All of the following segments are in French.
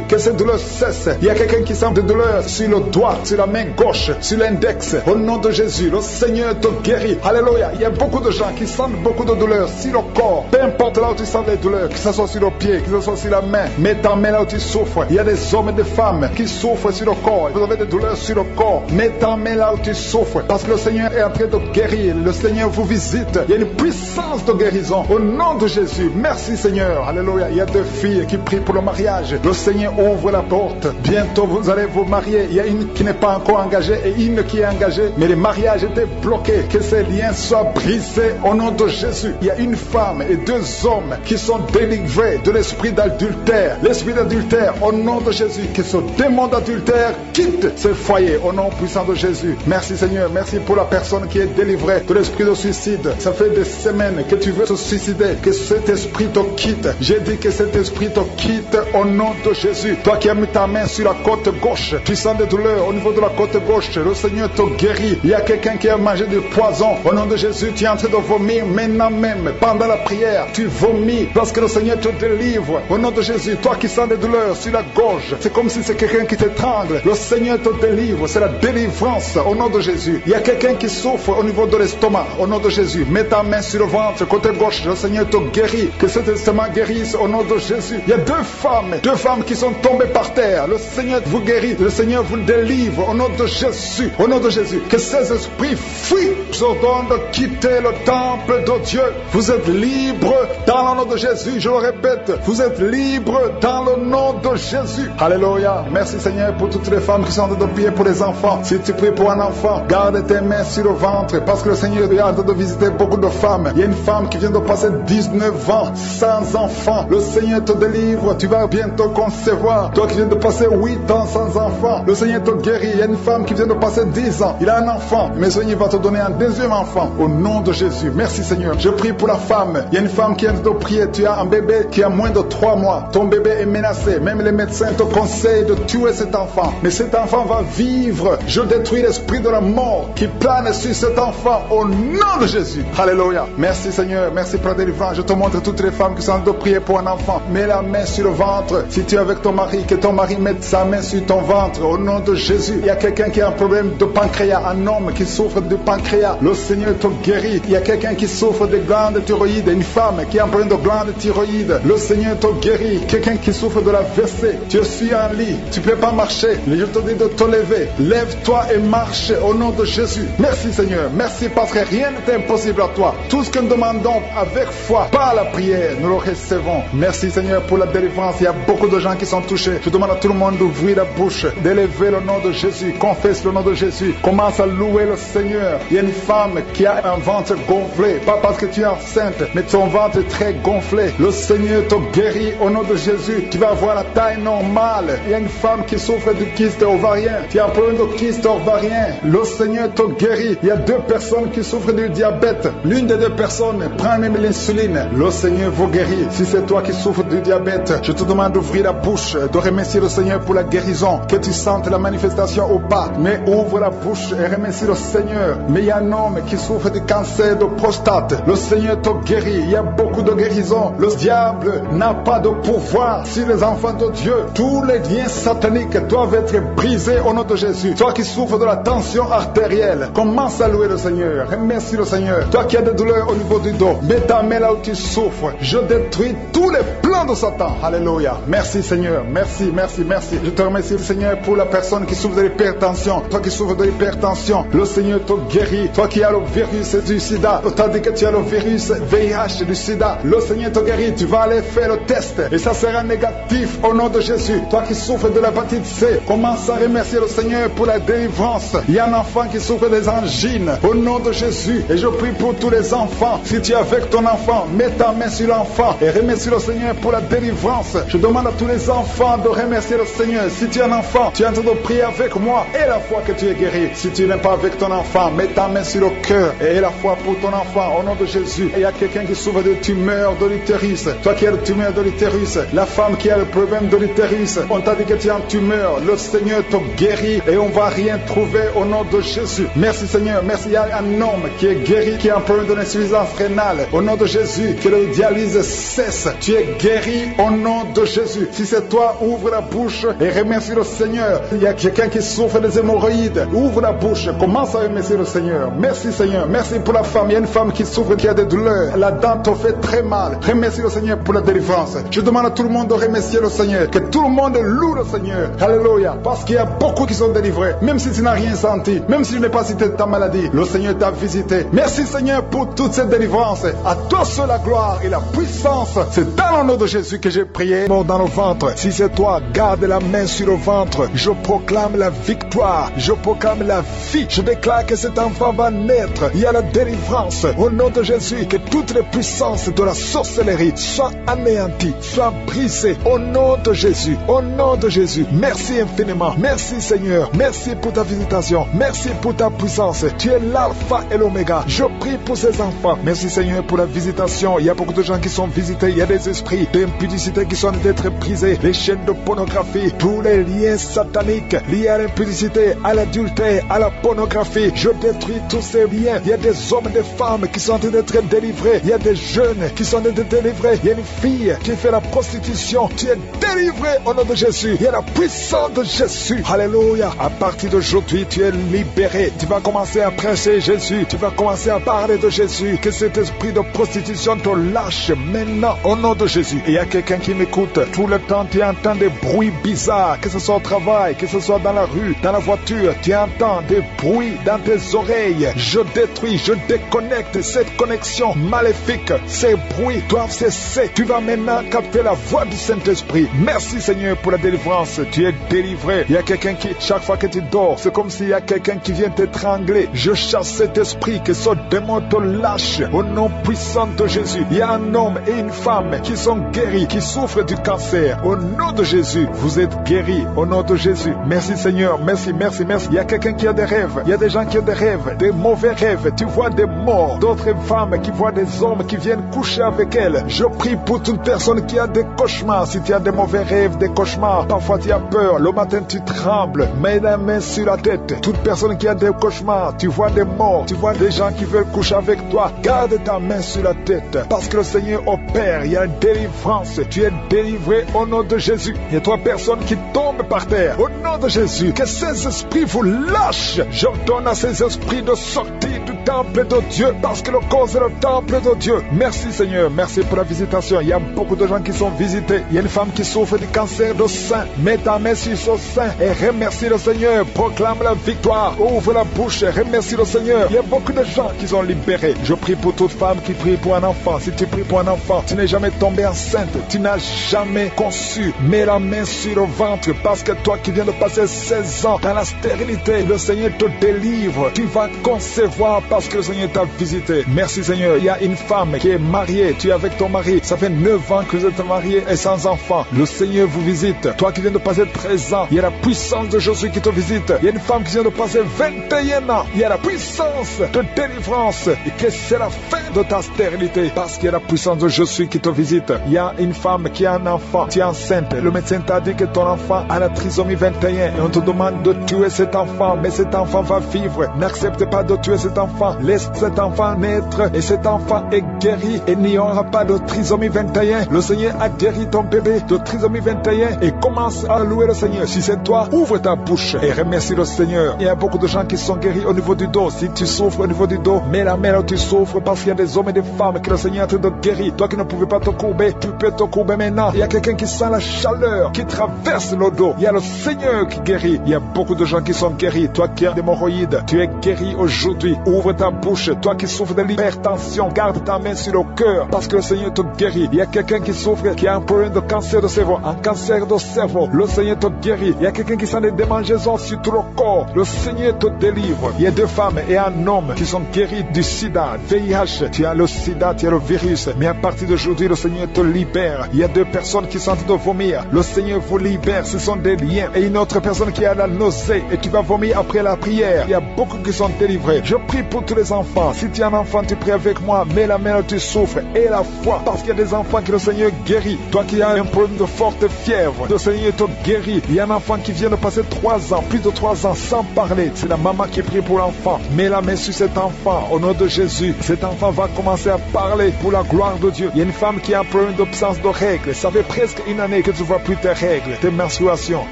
que ces douleurs cessent. Il y a quelqu'un qui sent des douleurs sur le doigt, sur la main gauche, sur l'index. Au nom de Jésus, le Seigneur te guérit. Alléluia. Il y a beaucoup de gens qui sentent beaucoup de douleurs sur le corps. Peu importe là où tu sens les douleurs, que ce soit sur le pied, que ce soit sur la main, mets ta main là où tu souffres. Il y a des hommes et des femmes qui souffrent sur le corps. Vous avez des douleurs sur le corps. Mets ta main là où tu souffres. Parce que le Seigneur est en train de guérir. Le Seigneur vous visite. Il y a une puissance de guérison. Au nom de Jésus. Merci Seigneur. Alléluia. Il y a deux filles qui prient pour le mariage. Le Seigneur ouvre la porte. Bientôt vous allez vous marier. Il y a une qui n'est pas encore engagée et une qui est engagée. Mais le mariage était bloqué. Que ces liens soient brisés au nom de Jésus. Il y a une femme et deux hommes qui sont délivrés de l'esprit d'adultère. L'esprit d'adultère au nom de Jésus. Que ce démon d'adultère quitte ce foyer au nom puissant de Jésus. Merci Seigneur. Merci pour la personne qui est délivrée de l'esprit de suicide. Ça fait des semaines que tu veux te suicider. Que cet esprit te quitte. J'ai dit que cet esprit te quitte au nom de Jésus. Toi qui as mis ta main sur la côte gauche, tu sens des douleurs au niveau de la côte gauche. Le Seigneur te guérit. Il y a quelqu'un qui a mangé du poison. Au nom de Jésus, tu es en train de vomir maintenant même. Pendant la prière, tu vomis parce que le Seigneur te délivre. Au nom de Jésus, toi qui sens des douleurs sur la gorge, c'est comme si c'est quelqu'un qui t'étrangle. Le Seigneur te délivre. C'est la délivrance au nom de Jésus. Il y a quelqu'un qui souffre au niveau de l'estomac. Au nom de Jésus, mets ta main sur le ventre, côté gauche. Le Seigneur te guérit. Que cet estomac guérisse au nom de Jésus. Il y a deux femmes qui sont tombées par terre. Le Seigneur vous guérit. Le Seigneur vous délivre au nom de Jésus. Au nom de Jésus. Que ces esprits fuient. Je ordonne de quitter le temple de Dieu. Vous êtes libres dans le nom de Jésus. Je le répète, vous êtes libres dans le nom de Jésus. Alléluia. Merci Seigneur pour toutes les femmes qui sont en train de prier pour les enfants. Si tu pries pour un enfant, garde tes mains sur le ventre parce que le Seigneur est en train de visiter beaucoup de femmes. Il y a une femme qui vient de passer 19 ans sans enfant. Le Seigneur te délivre. Tu vas bientôt concevoir. Toi qui viens de passer 8 ans sans enfant, le Seigneur te guérit. Il y a une femme qui vient de passer 10 ans. Il a un enfant. Mais le Seigneur va te donner un deuxième enfant au nom de Jésus. Merci Seigneur. Je prie pour la femme. Il y a une femme qui vient de prier. Tu as un bébé qui a moins de 3 mois. Ton bébé est menacé. Même les médecins te conseillent de tuer cet enfant. Mais cet enfant va vivre. Je détruis l'esprit de la mort qui plane sur cet enfant au nom de Jésus. Alléluia. Merci Seigneur. Merci pour la délivrance. Je te montre toutes les femmes qui sont en train de prier pour un enfant. Mets la main sur le ventre. Si tu es avec ton mari, que ton mari mette sa main sur ton ventre au nom de Jésus. Il y a quelqu'un qui a un problème de pancréas. Un homme qui souffre de pancréas. Le Seigneur te guérit. Il y a quelqu'un qui souffre de glandes thyroïdes. Une femme qui a un problème de glandes thyroïdes. Le Seigneur te guérit. Quelqu'un qui souffre de la WC. Tu es sur un lit. Tu ne peux pas marcher. Je te dis de te lever. Lève-toi et marche au nom de Jésus. Merci Seigneur. Merci parce que rien n'est impossible à toi. Tout ce que nous demandons avec foi, par la prière, nous le recevons. Merci Seigneur pour la délivrance. Il y a beaucoup de gens qui sont touchés. Je demande à tout le monde d'ouvrir la bouche, d'élever le nom de Jésus. Confesse le nom de Jésus. Commence à louer le Seigneur. Il y a une femme qui a un ventre gonflé. Pas parce que tu es enceinte, mais ton ventre est très gonflé. Le Seigneur te guérit au nom de Jésus. Tu vas avoir la taille normale. Il y a une femme qui souffre de kyste ovarien. Tu as un problème de kyste ovarien. Le Seigneur te guérit. Il y a 2 personnes qui souffrent du diabète. L'une des 2 personnes prend même l'insuline. Le Seigneur vous guérit. Si c'est toi qui souffres du diabète, je te demande d'ouvrir la bouche, de remercier le Seigneur pour la guérison. Que tu sentes la manifestation au bas. Mais ouvre la bouche et remercie le Seigneur. Mais il y a un homme qui souffre du cancer de prostate. Le Seigneur te guérit. Il y a beaucoup de guérisons. Le diable n'a pas de pouvoir sur les enfants de Dieu. Tous les liens sataniques doivent être brisés au nom de Jésus. Toi qui souffres de la tension artérielle, commence à louer le Seigneur. Remercie le Seigneur. Toi qui as des douleurs au niveau du dos, mets ta main là où tu souffres. Je détruis tous les plans de Satan. Alléluia. Merci Seigneur. Merci, merci, merci. Je te remercie le Seigneur pour la personne qui souffre de l'hypertension. Toi qui souffres de l'hypertension, le Seigneur te guérit. Toi qui as le virus du sida, on t'a dit que tu as le virus VIH du sida, le Seigneur te guérit. Tu vas aller faire le test et ça sera négatif au nom de Jésus. Toi qui souffres de l'hépatite C, commence à remercier le Seigneur pour la délivrance. Il y a un enfant qui souffre des angines au nom de Jésus. Et je prie pour tous les enfants. Si tu es avec ton enfant, mets ta main sur l'enfant et remercie le Seigneur pour la délivrance. Je demande à tous les enfants de remercier le Seigneur. Si tu es un enfant, tu es en train de prier avec moi et la foi que tu es guéri. Si tu n'es pas avec ton enfant, mets ta main sur le cœur et la foi pour ton enfant au nom de Jésus. Et il y a quelqu'un qui souffre de tumeur de l'utérus. Toi qui as le tumeur de l'utérus, la femme qui a le problème de l'utérus, on t'a dit que tu es en tumeur. Le Seigneur te guérit et on va rien trouver au nom de Jésus. Merci Seigneur. Merci. Il y a un homme qui est guéri, qui a un problème de l'insuffisance rénale. Au nom de Jésus, que le dialyse cesse. Tu es guéri guéri au nom de Jésus. Si c'est toi, ouvre la bouche et remercie le Seigneur. Il y a quelqu'un qui souffre des hémorroïdes. Ouvre la bouche, commence à remercier le Seigneur. Merci Seigneur, merci pour la femme. Il y a une femme qui souffre, qui a des douleurs. La dent te fait très mal. Remercie le Seigneur pour la délivrance. Je demande à tout le monde de remercier le Seigneur. Que tout le monde loue le Seigneur. Alléluia. Parce qu'il y a beaucoup qui sont délivrés. Même si tu n'as rien senti, même si tu n'es pas cité de ta maladie, le Seigneur t'a visité. Merci Seigneur pour toute cette délivrance. À toi seul la gloire et la puissance. C'est dans le nom de Jésus que j'ai prié. Mort dans le ventre. Si c'est toi, garde la main sur le ventre. Je proclame la victoire. Je proclame la vie. Je déclare que cet enfant va naître. Il y a la délivrance. Au nom de Jésus, que toutes les puissances de la sorcellerie soient anéanties, soient brisées. Au nom de Jésus. Au nom de Jésus. Merci infiniment. Merci Seigneur. Merci pour ta visitation. Merci pour ta puissance. Tu es l'alpha et l'oméga. Je prie pour ces enfants. Merci Seigneur pour la visitation. Il y a beaucoup de gens qui sont visités. Il y a des esprits d'impudicité qui sont d'être brisés. Les chaînes de pornographie, tous les liens sataniques liés à l'impudicité, à l'adultère, à la pornographie. Je détruis tous ces liens. Il y a des hommes et des femmes qui sont en train d'être délivrés. Il y a des jeunes qui sont en train d'être délivrés. Il y a une fille qui fait la prostitution. Tu es délivré au nom de Jésus. Il y a la puissance de Jésus. Alléluia. À partir d'aujourd'hui, tu es libéré. Tu vas commencer à prêcher Jésus. Tu vas commencer à parler de Jésus. Que cet esprit de prostitution te lâche maintenant au nom de Jésus. Et il y a quelqu'un qui m'écoute. Tout le temps, tu entends des bruits bizarres. Que ce soit au travail, que ce soit dans la rue, dans la voiture. Tu entends des bruits dans tes oreilles. Je détruis, je déconnecte cette connexion maléfique. Ces bruits doivent cesser. Tu vas maintenant capter la voix du Saint-Esprit. Merci Seigneur pour la délivrance. Tu es délivré. Il y a quelqu'un qui, chaque fois que tu dors, c'est comme s'il y a quelqu'un qui vient t'étrangler. Je chasse cet esprit, que ce démon te lâche au nom puissant de Jésus. Il y a un homme et une femme qui sont guéris, qui souffrent du cancer. Au nom de Jésus, vous êtes guéris. Au nom de Jésus. Merci Seigneur. Merci, merci, merci. Il y a quelqu'un qui a des rêves. Il y a des gens qui ont des rêves, des mauvais rêves. Tu vois des morts. D'autres femmes qui voient des hommes qui viennent coucher avec elles. Je prie pour toute personne qui a des cauchemars. Si tu as des mauvais rêves, des cauchemars, parfois tu as peur. Le matin tu trembles. Mets la main sur la tête. Toute personne qui a des cauchemars, tu vois des morts, tu vois des gens qui veulent coucher avec toi. Garde ta main sur la tête. Parce que le Seigneur opère. Il y a une délivrance. Tu es délivré au nom de Jésus. Il y a 3 personnes qui tombent par terre. Au nom de Jésus. Que ces esprits vous lâchent. J'ordonne à ces esprits de sortir du temple de Dieu. Parce que le corps est le temple de Dieu. Merci Seigneur. Merci pour la visitation. Il y a beaucoup de gens qui sont visités. Il y a une femme qui souffre du cancer de sein. Mets ta main sur son sein et remercie le Seigneur. Proclame la victoire. Ouvre la bouche et remercie le Seigneur. Il y a beaucoup de gens qui sont libérés. Je prie pour toute femme qui prie pour un enfant. Si tu pries pour un enfant, tu n'es jamais tombé enceinte. Tu n'as jamais conçu. Mets la main sur le ventre parce que toi qui viens de passer 16 ans dans la stérilité, le Seigneur te délivre. Tu vas concevoir parce que le Seigneur t'a visité. Merci Seigneur. Il y a une femme qui est mariée. Tu es avec ton mari. Ça fait 9 ans que vous êtes mariés et sans enfant. Le Seigneur vous visite. Toi qui viens de passer 13 ans, il y a la puissance de Jésus qui te visite. Il y a une femme qui vient de passer 21 ans. Il y a la puissance de délivrance. Et que c'est la fin de ta stérilité. Parce qu'il y a la puissance de Jésus qui te visite. Il y a une femme qui a un enfant. Tu es enceinte. Le médecin t'a dit que ton enfant a la trisomie 21. Et on te demande de tuer cet enfant. Mais cet enfant va vivre. N'accepte pas de tuer cet enfant. Laisse cet enfant naître. Et cet enfant est guéri. Et il n'y aura pas de trisomie 21. Le Seigneur a guéri ton bébé de trisomie 21. Et commence à louer le Seigneur. Si c'est toi, ouvre ta bouche et remercie le Seigneur. Il y a beaucoup de gens qui sont guéris au niveau du dos. Si tu souffres au niveau du dos, mets la main là où tu souffres parce qu'il y a des hommes et des femmes que le Seigneur est en train de guérir. Toi qui ne pouvais pas te courber, tu peux te courber maintenant. Il y a quelqu'un qui sent la chaleur qui traverse le dos. Il y a le Seigneur qui guérit. Il y a beaucoup de gens qui sont guéris. Toi qui as des hémorroïdes, tu es guéri aujourd'hui. Ouvre ta bouche. Toi qui souffres de l'hypertension, garde ta main sur le cœur parce que le Seigneur te guérit. Il y a quelqu'un qui souffre, qui a un problème de cancer de cerveau, un cancer de cerveau. Le Seigneur te guérit. Il y a quelqu'un qui sent des démangeaisons sur tout le corps. Le Seigneur te délivre. Il y a 2 femmes et un homme qui sont guéris du sida, VIH. Tu as le sida, tu as le virus. Mais à partir d'aujourd'hui, le Seigneur te libère. Il y a 2 personnes qui sont en train de vomir. Le Seigneur vous libère. Ce sont des liens. Et une autre personne qui a la nausée et tu vas vomir après la prière. Il y a beaucoup qui sont délivrés. Je prie pour tous les enfants. Si tu es un enfant, tu pries avec moi. Mets la main où tu souffres et la foi. Parce qu'il y a des enfants que le Seigneur guérit. Toi qui as un problème de forte fièvre, le Seigneur te guérit. Il y a un enfant qui vient de passer 3 ans, plus de 3 ans sans parler. C'est la maman qui prie pour l'enfant. Mets la main sur cet enfant au nom de Jésus. Cet enfant va commencer à parler pour la gloire de Dieu. Il y a une femme qui a un problème d'absence de règles. Ça fait presque une année que tu ne vois plus tes règles, tes menstruations.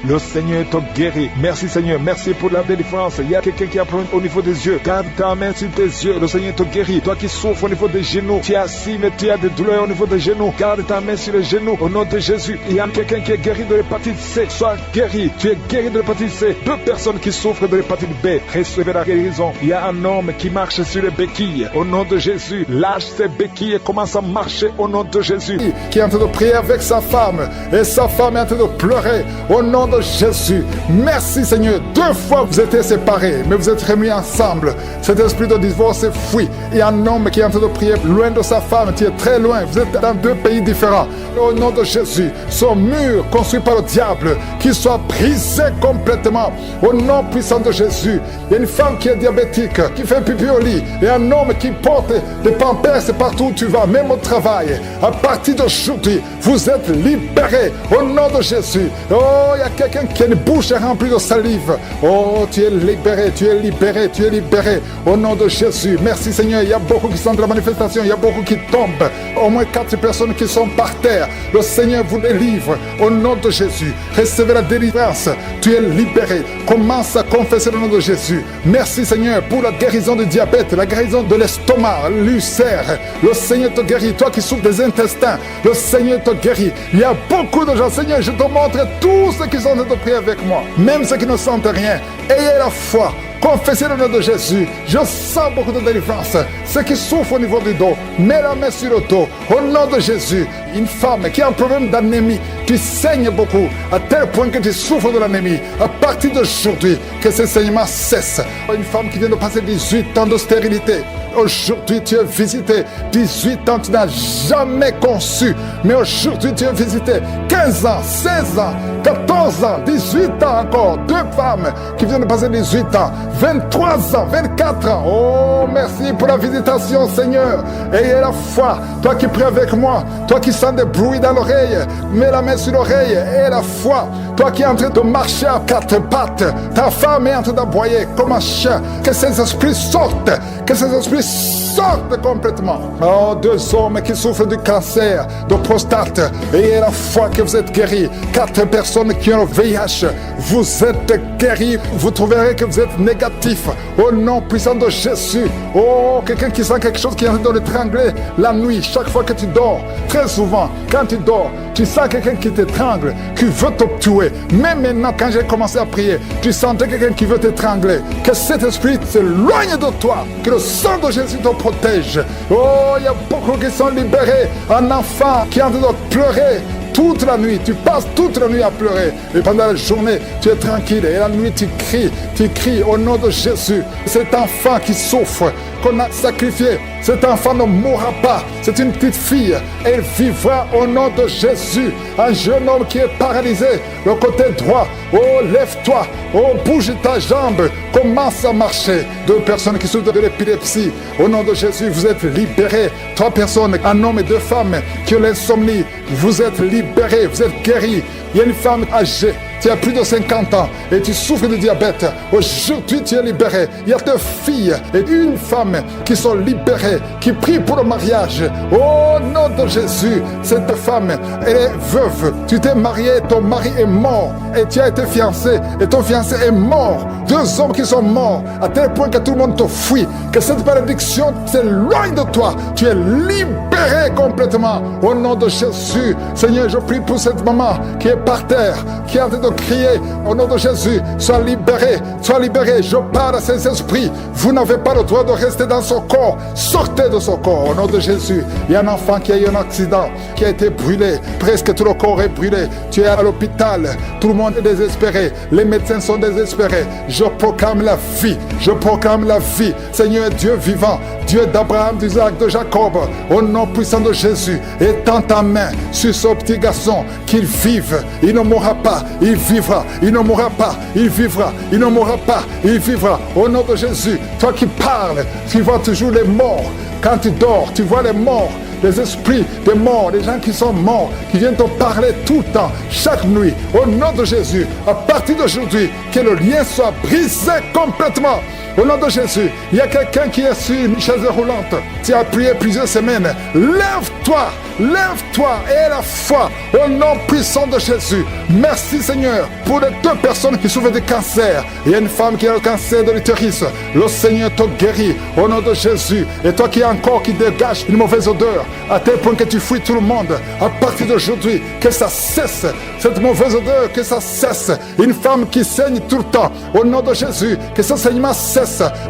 Le Seigneur te guérit. Merci Seigneur, merci pour la délivrance. Il y a quelqu'un qui a un problème au niveau des yeux. Garde ta main sur tes yeux, le Seigneur te guérit. Toi qui souffres au niveau des genoux, tu es assis mais tu as des douleurs au niveau des genoux. Garde ta main sur les genoux au nom de Jésus. Il y a quelqu'un qui est guéri de l'hépatite C. Sois guéri, tu es guéri de l'hépatite C. 2 personnes qui souffrent de l'hépatite B, recevez la guérison. Il y a un homme qui marche sur les béquilles. Au nom de Jésus, lâche ses béquilles et commence à marcher au nom de Jésus. Qui est en train de prier avec sa femme et sa femme est en train de pleurer au nom de Jésus. Merci Seigneur. 2 fois vous étiez séparés, mais vous êtes remis ensemble. Cet esprit de divorce est fui. Il y a un homme qui est en train de prier loin de sa femme, qui est très loin. Vous êtes dans 2 pays différents. Au nom de Jésus, son mur construit par le diable, qu'il soit brisé complètement. Au nom puissant de Jésus. Il y a une femme qui est diabétique, qui fait pipi au lit. Et un homme qui porte des pampers partout où tu vas, même au travail. À partir d'aujourd'hui, vous êtes libérés au nom de Jésus. Oh, il y a quelqu'un qui a une bouche remplie de salive. Oh, tu es libéré, tu es libéré, tu es libéré au nom de Jésus. Merci Seigneur. Il y a beaucoup qui sont de la manifestation, il y a beaucoup qui tombent. Au moins 4 personnes qui sont par terre. Le Seigneur vous délivre au nom de Jésus. Recevez la délivrance. Tu es libéré. Commence à confesser le nom de Jésus. Merci Seigneur pour la guérison du diabète, la guérison de l'estomac, l'ulcère. Le Seigneur te guérit. Toi qui souffres des intestins, le Seigneur te guérit. Il y a beaucoup de gens. Seigneur, je te montre tous ceux qui sont en train de prier avec moi. Même ceux qui ne sentent rien. Ayez la foi. Confessez le nom de Jésus. Je sens beaucoup de délivrance. Ceux qui souffrent au niveau du dos, mets la main sur le dos. Au nom de Jésus, une femme qui a un problème d'anémie, tu saignes beaucoup, à tel point que tu souffres de l'anémie. À partir d'aujourd'hui, que ce saignement cesse. Une femme qui vient de passer 18 ans de stérilité. Aujourd'hui, tu es visité. 18 ans, tu n'as jamais conçu. Mais aujourd'hui, tu es visité. 15 ans, 16 ans, 14 ans, 18 ans encore. 2 femmes qui viennent de passer 18 ans. 23 ans, 24 ans. Oh, merci pour la visitation, Seigneur. Ayez la foi. Toi qui pries avec moi, toi qui sens des bruits dans l'oreille, mets la main sur l'oreille. Ayez la foi. Toi qui es en train de marcher à 4 pattes, ta femme est en train d'aboyer comme un chien. Que ces esprits sortent. Que ces esprits sortent complètement. Oh, 2 hommes qui souffrent du cancer, de prostate. Ayez la foi que vous êtes guéris. 4 personnes qui ont le VIH. Vous êtes guéris. Vous trouverez que vous êtes négatif. Au nom puissant de Jésus. Oh, quelqu'un qui sent quelque chose qui est en train de l'étrangler la nuit, chaque fois que tu dors. Très souvent, quand tu dors, tu sens quelqu'un qui t'étrangle, qui veut te tuer. Même maintenant, quand j'ai commencé à prier, tu sentais quelqu'un qui veut t'étrangler. Que cet esprit s'éloigne de toi. Que le sang de Jésus te protège. Oh, il y a beaucoup qui sont libérés. Un enfant qui est en train de pleurer toute la nuit, tu passes toute la nuit à pleurer. Et pendant la journée, tu es tranquille. Et la nuit, tu cries au nom de Jésus. Cet enfant qui souffre, qu'on a sacrifié, cet enfant ne mourra pas. C'est une petite fille. Elle vivra au nom de Jésus. Un jeune homme qui est paralysé, le côté droit. Oh, lève-toi. Oh, bouge ta jambe. Commence à marcher. 2 personnes qui souffrent de l'épilepsie. Au nom de Jésus, vous êtes libérés. 3 personnes, un homme et 2 femmes qui ont l'insomnie. Vous êtes libérés, vous êtes guéris. Il y a une femme âgée, tu as plus de 50 ans et tu souffres de diabète. Aujourd'hui, tu es libéré. Il y a 2 filles et une femme qui sont libérées, qui prient pour le mariage. Au nom de Jésus, cette femme, elle est veuve. Tu t'es marié, ton mari est mort et tu as été fiancé et ton fiancé est mort. 2 hommes qui sont morts à tel point que tout le monde te fuit. Que cette malédiction s'éloigne de toi. Tu es libéré complètement. Au nom de Jésus, Seigneur, je prie pour cette maman qui est par terre, qui est en train de crier. Au nom de Jésus, sois libéré, sois libéré. Je parle à ces esprits. Vous n'avez pas le droit de rester dans son corps. Sortez de son corps. Au nom de Jésus, il y a un enfant qui a eu un accident, qui a été brûlé. Presque tout le corps est brûlé. Tu es à l'hôpital. Tout le monde est désespéré. Les médecins sont désespérés. Je proclame la vie. Je proclame la vie. Seigneur Dieu vivant, Dieu d'Abraham, d'Isaac, de Jacob, au nom puissant de Jésus, étends ta main sur ce petit garçon, qu'il vive. Il ne mourra pas, il vivra. Il ne mourra pas, il vivra. Il ne mourra pas, il vivra. Au nom de Jésus, toi qui parles, tu vois toujours les morts. Quand tu dors, tu vois les morts. les esprits des morts, des gens qui sont morts, qui viennent te parler tout le temps, chaque nuit, au nom de Jésus, à partir d'aujourd'hui, que le lien soit brisé complètement. Au nom de Jésus, il y a quelqu'un qui est sur une chaise roulante. Tu as prié plusieurs semaines. Lève-toi, lève-toi et la foi au nom puissant de Jésus. Merci Seigneur pour les 2 personnes qui souffrent de cancer. Il y a une femme qui a le cancer de l'utérus. Le Seigneur te guérit au nom de Jésus. Et toi qui es encore qui dégage une mauvaise odeur, à tel point que tu fuis tout le monde, à partir d'aujourd'hui, que ça cesse, cette mauvaise odeur, que ça cesse. Une femme qui saigne tout le temps, au nom de Jésus, que ce saignement cesse.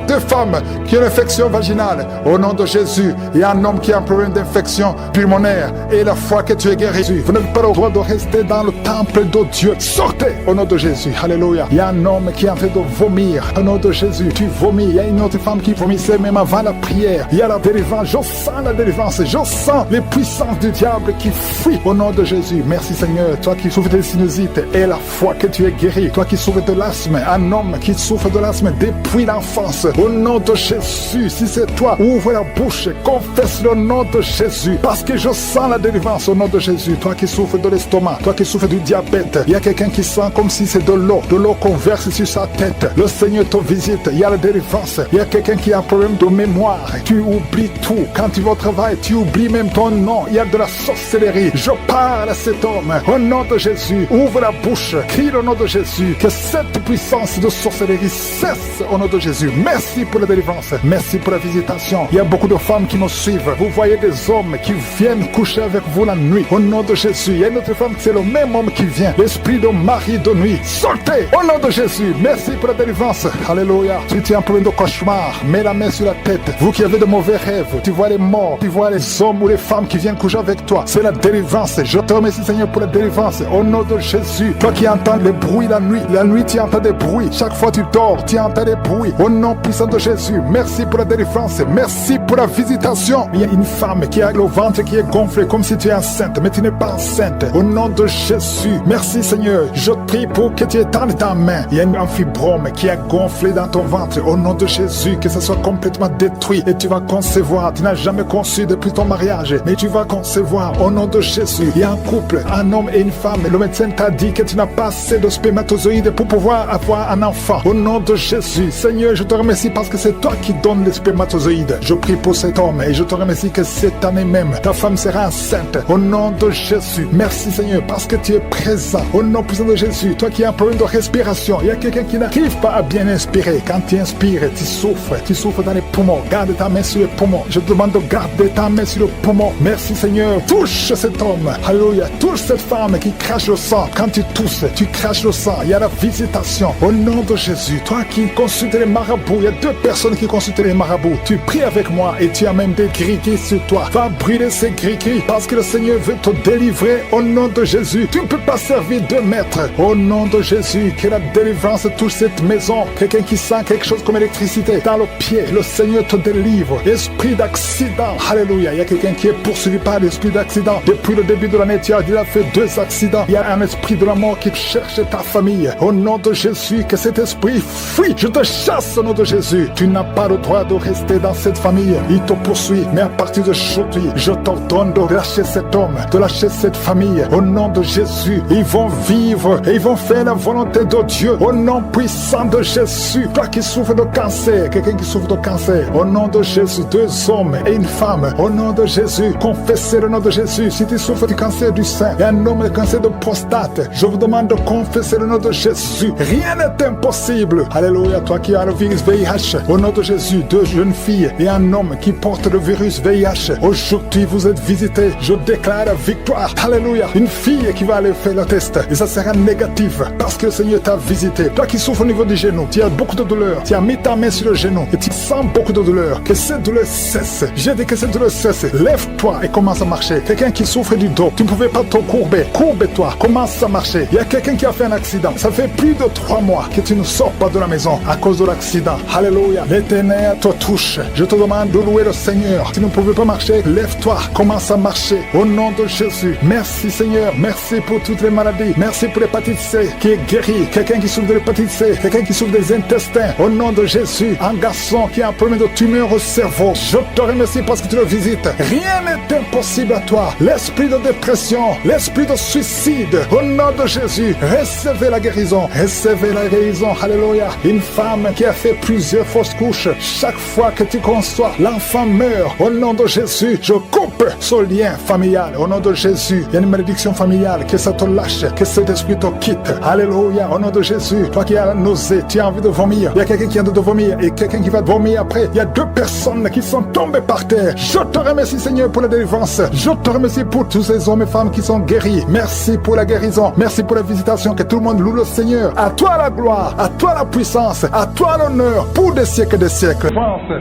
2 femmes qui ont une infection vaginale, au nom de Jésus. Il y a un homme qui a un problème d'infection pulmonaire, et la foi que tu es guéri. Vous n'avez pas le droit de rester dans le temple de Dieu. Sortez au nom de Jésus. Alléluia. Il y a un homme qui est en train de vomir, au nom de Jésus. Tu vomis. Il y a une autre femme qui vomissait même avant la prière. Il y a la délivrance. Je sens la délivrance. Je sens les puissances du diable qui fuient au nom de Jésus. Merci Seigneur. Toi qui souffres de sinusite, et la foi que tu es guéri. Toi qui souffres de l'asthme, un homme qui souffre de l'asthme depuis l'enfance. Au nom de Jésus, si c'est toi, ouvre la bouche, confesse le nom de Jésus, parce que je sens la délivrance au nom de Jésus. Toi qui souffres de l'estomac, toi qui souffres du diabète, il y a quelqu'un qui sent comme si c'est de l'eau qu'on verse sur sa tête. Le Seigneur te visite, il y a la délivrance. Il y a quelqu'un qui a un problème de mémoire, tu oublies tout. Quand tu vas au travail, tu oublies même ton nom. Il y a de la sorcellerie. Je parle à cet homme au nom de Jésus. Ouvre la bouche, crie le nom de Jésus, que cette puissance de sorcellerie cesse au nom de Jésus. Merci pour la délivrance. Merci pour la visitation. Il y a beaucoup de femmes qui nous suivent. Vous voyez des hommes qui viennent coucher avec vous la nuit. Au nom de Jésus. Il y a une autre femme, c'est le même homme qui vient. L'esprit de mari de nuit. Sortez au nom de Jésus. Merci pour la délivrance. Alléluia. Si tu as un problème de cauchemar, mets la main sur la tête. Vous qui avez de mauvais rêves, tu vois les morts, tu vois les hommes ou les femmes qui viennent coucher avec toi. C'est la délivrance. Je te remercie Seigneur pour la délivrance. Au nom de Jésus. Toi qui entends les bruits la nuit tu entends des bruits. Chaque fois tu dors, tu entends des bruits. Au nom puissant de Jésus, merci pour la délivrance, merci pour la visitation. Il y a une femme qui a le ventre qui est gonflé comme si tu es enceinte, mais tu n'es pas enceinte. Au nom de Jésus, merci Seigneur. Je prie pour que tu étendes ta main. Il y a un fibrome qui est gonflé dans ton ventre. Au nom de Jésus, que ça soit complètement détruit et tu vas concevoir. Tu n'as jamais conçu depuis ton mariage, mais tu vas concevoir. Au nom de Jésus, il y a un couple, un homme et une femme. Le médecin t'a dit que tu n'as pas assez de spermatozoïdes pour pouvoir avoir un enfant. Au nom de Jésus, Seigneur, je te remercie parce que c'est toi qui donnes les spermatozoïdes. Je prie pour cet homme et je te remercie que cette année même, ta femme sera enceinte. Au nom de Jésus. Merci Seigneur parce que tu es présent. Au nom puissant de Jésus, toi qui as un problème de respiration, il y a quelqu'un qui n'arrive pas à bien inspirer. Quand tu inspires, tu souffres dans les poumons. Garde ta main sur les poumons. Je te demande de garder ta main sur le poumon. Merci Seigneur. Touche cet homme. Alléluia. Touche cette femme qui crache le sang. Quand tu tousses, tu craches le sang. Il y a la visitation. Au nom de Jésus, toi qui consultes les marabouts, il y a 2 personnes qui consultent les marabouts. Tu pries avec moi et tu as même des gris-gris sur toi. Va brûler ces gris-gris parce que le Seigneur veut te délivrer au nom de Jésus. Tu ne peux pas servir 2 maîtres. Au nom de Jésus, que la délivrance touche cette maison. Quelqu'un qui sent quelque chose comme électricité dans le pied, le Seigneur te délivre. Esprit d'accident, alléluia. Il y a quelqu'un qui est poursuivi par l'esprit d'accident. Depuis le début de l'année, tu as déjà fait 2 accidents. Il y a un esprit de la mort qui cherche ta famille. Au nom de Jésus, que cet esprit fuit. Je te chasse au nom de Jésus. Tu n'as pas le droit de rester dans cette famille. Il te poursuit. Mais à partir d'aujourd'hui, je t'ordonne de lâcher cet homme, de lâcher cette famille. Au nom de Jésus, ils vont vivre et ils vont faire la volonté de Dieu. Au nom puissant de Jésus. Toi qui souffres de cancer, quelqu'un qui souffre de cancer. Au nom de Jésus, 2 hommes et une femme. Au nom de Jésus, confessez le nom de Jésus. Si tu souffres du cancer du sein et un homme de cancer de prostate, je vous demande de confesser le nom de Jésus. Rien n'est impossible. Alléluia. Toi qui as le virus VIH, au nom de Jésus, 2 jeunes filles et un homme qui porte le virus VIH. Aujourd'hui, vous êtes visités. Je déclare la victoire. Alléluia. Une fille qui va aller faire le test et ça sera négatif parce que le Seigneur t'a visité. Toi qui souffres au niveau du genou, tu as beaucoup de douleur. Tu as mis ta main sur le genou et tu sens beaucoup de douleur. Que cette douleur cesse. J'ai dit que cette douleur cesse. Lève-toi et commence à marcher. Quelqu'un qui souffre du dos, tu ne pouvais pas te courber. Courbe-toi. Commence à marcher. Il y a quelqu'un qui a fait un accident. Ça fait plus de 3 mois que tu ne sors pas de la maison à cause de l'accident. Alléluia. L'Éternel te touche. Je te demande de louer le Seigneur. Tu ne pouvais pas marcher, lève-toi. Commence à marcher. Au nom de Jésus. Merci Seigneur. Merci pour toutes les maladies. Merci pour l'hépatite C qui est guérie. Quelqu'un qui souffre de l'hépatite C. Quelqu'un qui souffre des intestins. Au nom de Jésus. Un garçon qui a un problème de tumeur au cerveau. Je te remercie parce que tu le visites. Rien n'est impossible à toi. L'esprit de dépression, l'esprit de suicide, au nom de Jésus, recevez la guérison. Recevez la guérison. Alléluia. Une femme qui a fait plusieurs fausses couches, chaque fois que tu conçois, l'enfant meurt. Au nom de Jésus, je coupe ce lien familial. Au nom de Jésus, il y a une malédiction familiale. Que ça te lâche, que cet esprit te quitte. Alléluia. Au nom de Jésus, toi qui as la nausée, tu as envie de vomir. Il y a quelqu'un qui a envie de vomir et quelqu'un qui va vomir après. Il y a deux personnes qui sont tombées par terre. Je te remercie, Seigneur, pour la délivrance. Je te remercie pour tous ces hommes et femmes qui sont guéris. Merci pour la guérison. Merci pour la visitation. Que tout le monde loue le Seigneur. À toi la gloire, à toi la puissance, à toi l'honneur pour des siècles des siècles.